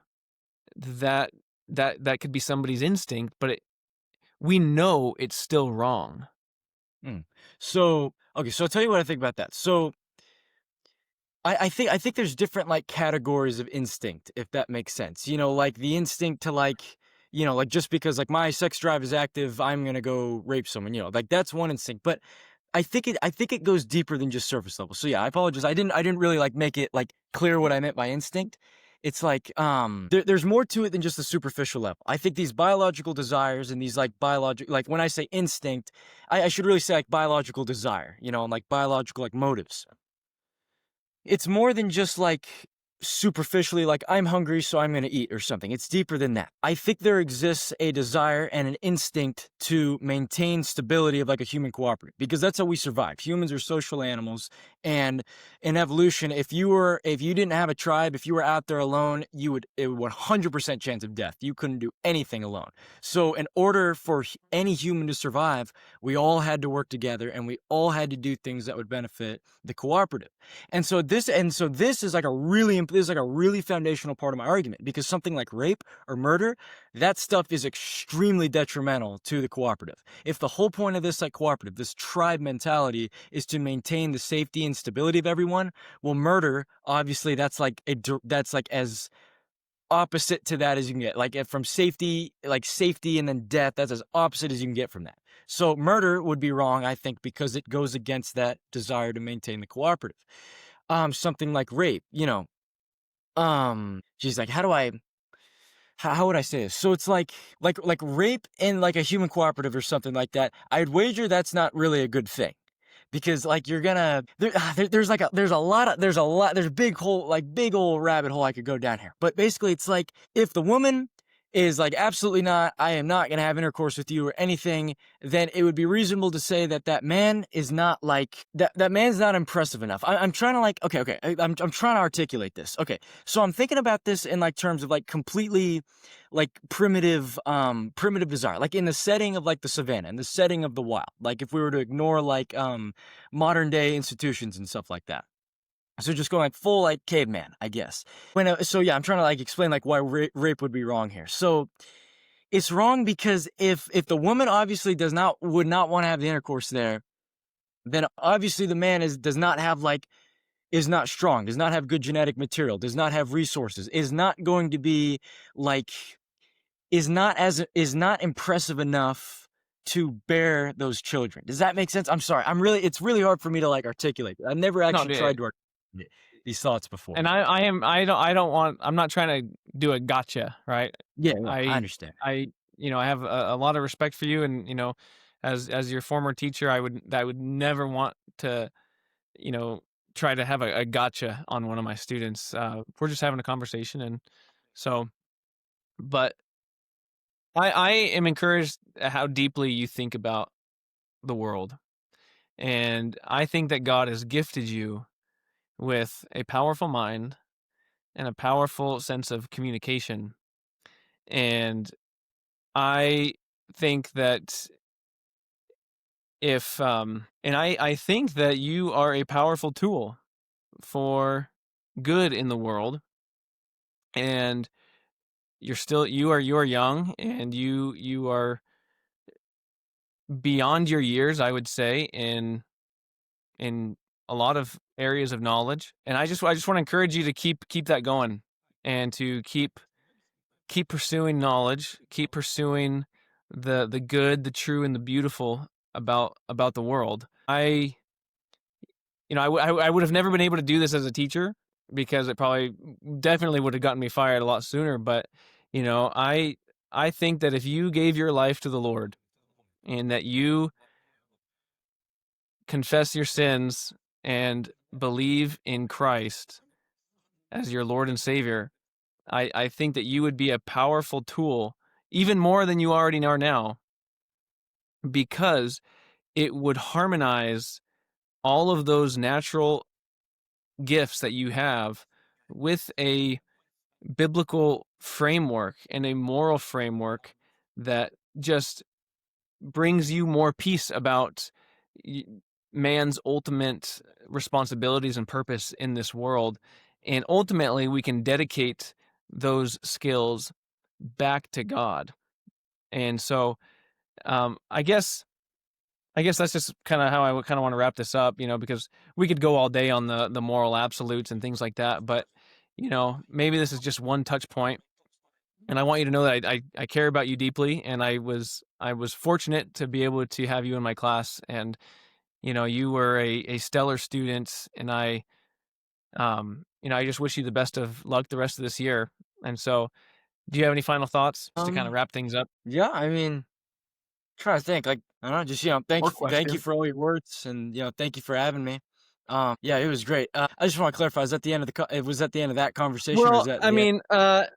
that could be somebody's instinct, but we know it's still wrong. So I'll tell you what I think about that. So I think there's different like categories of instinct, if that makes sense. Like the instinct to like, like just because like my sex drive is active, I'm gonna go rape someone. Like that's one instinct. But I think it goes deeper than just surface level. So yeah, I apologize. I didn't really like make it like clear what I meant by instinct. It's like there's more to it than just the superficial level. I think these biological desires and these like like when I say instinct, I should really say like biological desire, and like biological like motives. It's more than just like superficially like I'm hungry so I'm going to eat or something. It's deeper than that. I think there exists a desire and an instinct to maintain stability of like a human cooperative, because that's how we survive. Humans are social animals, and in evolution, if you didn't have a tribe, if you were out there alone, it would 100% chance of death. You couldn't do anything alone. So in order for any human to survive, we all had to work together, and we all had to do things that would benefit the cooperative. And so this is like a really foundational part of my argument, because something like rape or murder, that stuff is extremely detrimental to the cooperative. If the whole point of this like cooperative, this tribe mentality, is to maintain the safety and stability of everyone, well, murder, obviously that's like as opposite to that as you can get. Like from safety and then death, that's as opposite as you can get from that. So murder would be wrong, I think, because it goes against that desire to maintain the cooperative. Something like rape, geez, like how would I say this? So it's like rape in like a human cooperative or something like that. I'd wager that's not really a good thing, because like you're gonna there's a big old rabbit hole I could go down here. But basically, it's like if the woman is like, absolutely not, I am not going to have intercourse with you or anything, then it would be reasonable to say that that man is not like, that man's not impressive enough. I'm trying to like, okay. I'm trying to articulate this. Okay. So I'm thinking about this in like terms of like completely like primitive desire, like in the setting of like the savannah, in the setting of the wild. Like if we were to ignore like, modern day institutions and stuff like that. So just going like full like caveman, I guess. So yeah, I'm trying to like explain like why rape would be wrong here. So it's wrong because if the woman obviously would not want to have the intercourse there, then obviously the man does not have like, is not strong, does not have good genetic material, does not have resources, is not going to be like, is not impressive enough to bear those children. Does that make sense? I'm sorry. It's really hard for me to like articulate. I've never No, actually tried to articulate these thoughts before. and I'm not trying to do a gotcha, right? Yeah, I I understand. I I have a lot of respect for you, and as your former teacher, I would never want to you know try to have a gotcha on one of my students. We're just having a conversation, and so, but I am encouraged at how deeply you think about the world, and I think that God has gifted you with a powerful mind and a powerful sense of communication. And I think that if and I think that you are a powerful tool for good in the world, and you are young, and you are beyond your years, I would say, in a lot of areas of knowledge. And I just want to encourage you to keep that going, and to keep pursuing knowledge, keep pursuing the good, the true, and the beautiful about the world. I would have never been able to do this as a teacher, because it probably definitely would have gotten me fired a lot sooner. But I think that if you gave your life to the Lord, and that you confess your sins and believe in Christ as your Lord and Savior, I think that you would be a powerful tool, even more than you already are now, because it would harmonize all of those natural gifts that you have with a biblical framework and a moral framework that just brings you more peace about man's ultimate responsibilities and purpose in this world. And ultimately, we can dedicate those skills back to God. And so, I guess that's just kind of how I kind of want to wrap this up, because we could go all day on the moral absolutes and things like that. But, maybe this is just one touch point. And I want you to know that I care about you deeply, and I was fortunate to be able to have you in my class. And you were a stellar student, and I just wish you the best of luck the rest of this year. And so, do you have any final thoughts just to kind of wrap things up? Yeah, I mean, trying to think, like, I don't know, just, thank Or you, thank you question? for all your words, and, thank you for having me. Yeah, it was great. I just want to clarify, is that the end of it was at the end of that conversation, or is Well, that I the end? mean,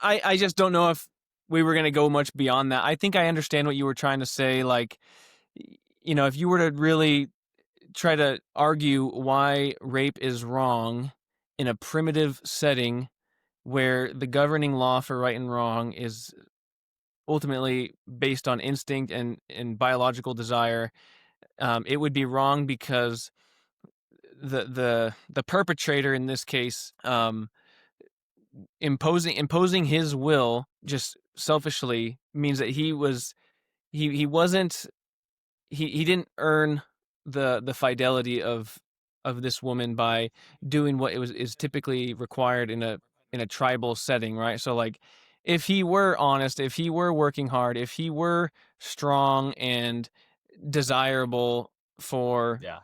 I just don't know if we were going to go much beyond that. I think I understand what you were trying to say. Like, if you were to really try to argue why rape is wrong in a primitive setting where the governing law for right and wrong is ultimately based on instinct and biological desire, it would be wrong because the perpetrator in this case, imposing his will just selfishly, means that he wasn't he didn't earn the fidelity of this woman by doing what is typically required in a tribal setting, right? So, like, if he were honest, if he were working hard, if he were strong and desirable for Yeah.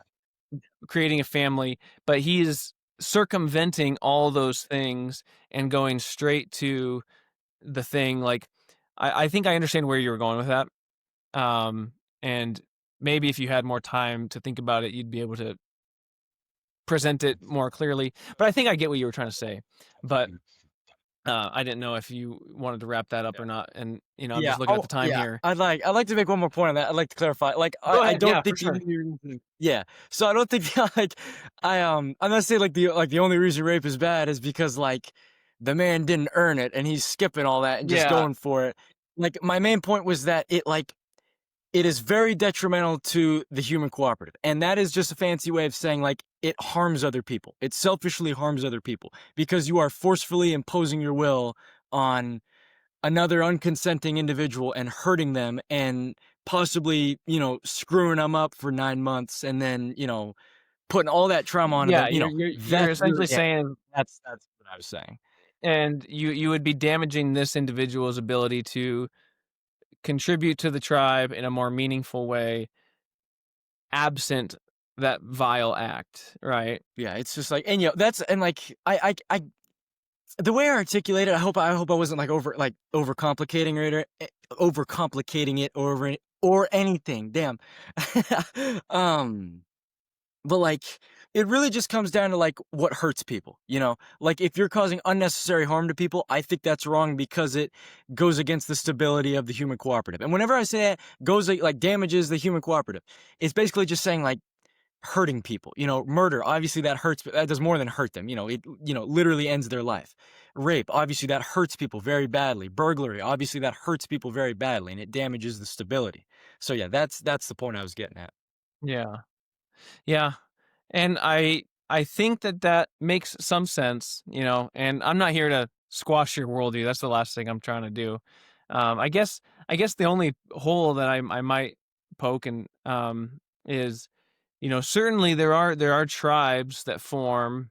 creating a family, but he is circumventing all those things and going straight to the thing. Like, I think I understand where you were going with that. And maybe if you had more time to think about it, you'd be able to present it more clearly. But I think I get what you were trying to say. But I didn't know if you wanted to wrap that up Yeah. or not. And, I'm Yeah. just looking at Oh, the time yeah. here. I'd like to make one more point on that. I'd like to clarify. Like, Go I ahead. don't Yeah, for think the sure. only reason. Yeah. So I don't think like I'm not saying like the only reason rape is bad is because like the man didn't earn it and he's skipping all that and just Yeah. going for it. Like my main point was that it is very detrimental to the human cooperative. And that is just a fancy way of saying like it harms other people. It selfishly harms other people because you are forcefully imposing your will on another unconsenting individual and hurting them and possibly, screwing them up for 9 months and then, putting all that trauma onto Yeah. them. You're That's really, essentially yeah, saying, that's what I was saying. and you would be damaging this individual's ability to contribute to the tribe in a more meaningful way, absent that vile act, right? Yeah, it's just like, and that's, and like, the way I articulate it, I hope I wasn't like overcomplicating it or anything. Damn. um, but like, it really just comes down to like what hurts people. Like if you're causing unnecessary harm to people, I think that's wrong because it goes against the stability of the human cooperative. And whenever I say that goes like damages the human cooperative, it's basically just saying like hurting people. Murder, obviously that hurts, but that does more than hurt them. It literally ends their life. Rape, obviously that hurts people very badly. Burglary, obviously that hurts people very badly and it damages the stability. So yeah, that's the point I was getting at. Yeah. Yeah. And I think that makes some sense, and I'm not here to squash your worldview. That's the last thing I'm trying to do. I guess the only hole that I might poke and is, certainly there are tribes that form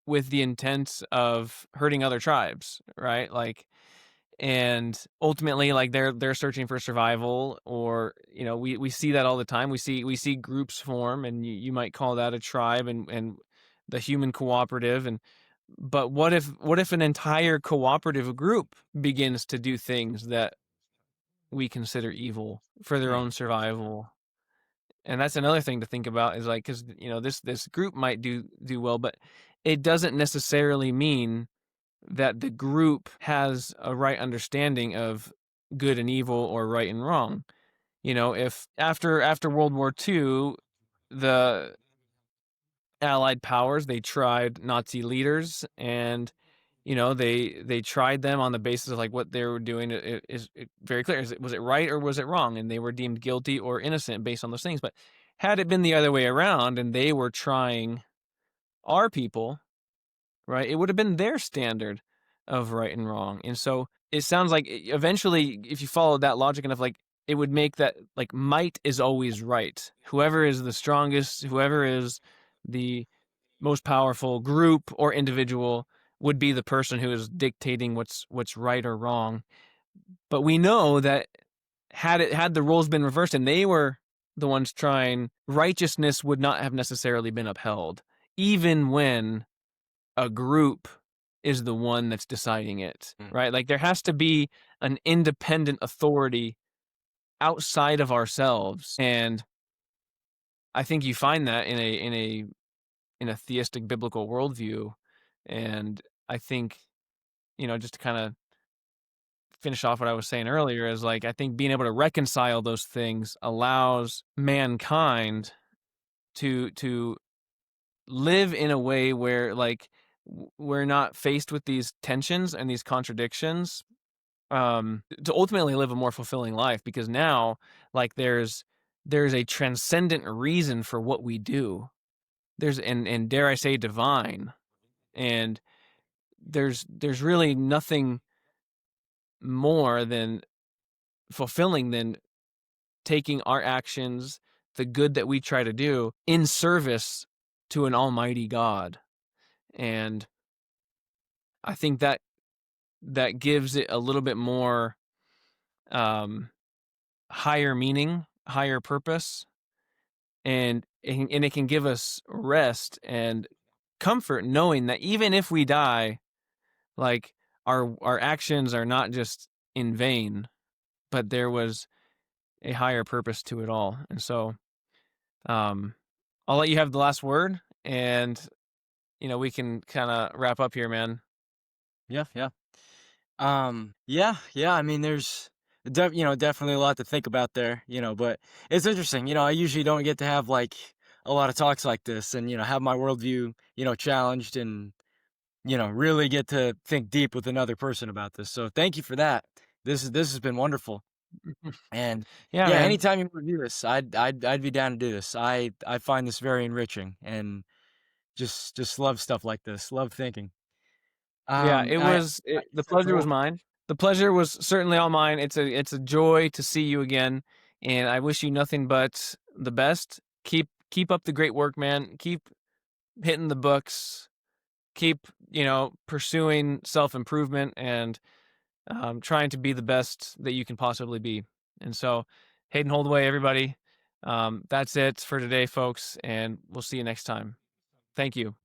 with the intent of hurting other tribes, right? Like, and ultimately, like they're searching for survival, or we see that all the time. We see groups form, and you might call that a tribe, and the human cooperative. And but what if an entire cooperative group begins to do things that we consider evil for their own survival? And that's another thing to think about, is like, because this group might do well, but it doesn't necessarily mean that the group has a right understanding of good and evil or right and wrong. If after World War II, the Allied powers, they tried Nazi leaders, and they tried them on the basis of like what they were doing is very clear. Was it right or was it wrong? And they were deemed guilty or innocent based on those things. But had it been the other way around and they were trying our people, right, it would have been their standard of right and wrong. And so it sounds like eventually, if you followed that logic enough, like it would make that like might is always right. Whoever is the strongest, whoever is the most powerful group or individual would be the person who is dictating what's right or wrong. But we know that had the roles been reversed and they were the ones trying, righteousness would not have necessarily been upheld, even when a group is the one that's deciding it, right? Like there has to be an independent authority outside of ourselves, and I think you find that in a theistic biblical worldview. And I think, just to kind of finish off what I was saying earlier, is like I think being able to reconcile those things allows mankind to live in a way where like we're not faced with these tensions and these contradictions, to ultimately live a more fulfilling life, because now like there's a transcendent reason for what we do. There's and dare I say divine, and there's really nothing more than fulfilling than taking our actions, the good that we try to do, in service to an almighty God. And I think that gives it a little bit more higher meaning, higher purpose, and it can give us rest and comfort knowing that even if we die, like our actions are not just in vain, but there was a higher purpose to it all. And so um I'll let you have the last word, and we can kind of wrap up here, man. Yeah, yeah. Yeah. I mean, there's definitely a lot to think about there, but it's interesting. I usually don't get to have like a lot of talks like this and, have my worldview, challenged and, really get to think deep with another person about this. So thank you for that. This has been wonderful. And Yeah, yeah, man. anytime you want to do this, I'd be down to do this. I find this very enriching and just love stuff like this. Love thinking. Yeah, the pleasure was Cool. mine. The pleasure was certainly all mine. It's a joy to see you again, and I wish you nothing but the best. Keep up the great work, man. Keep hitting the books. Keep, pursuing self-improvement and trying to be the best that you can possibly be. And so, Hayden Holdaway, everybody. That's it for today, folks, and we'll see you next time. Thank you.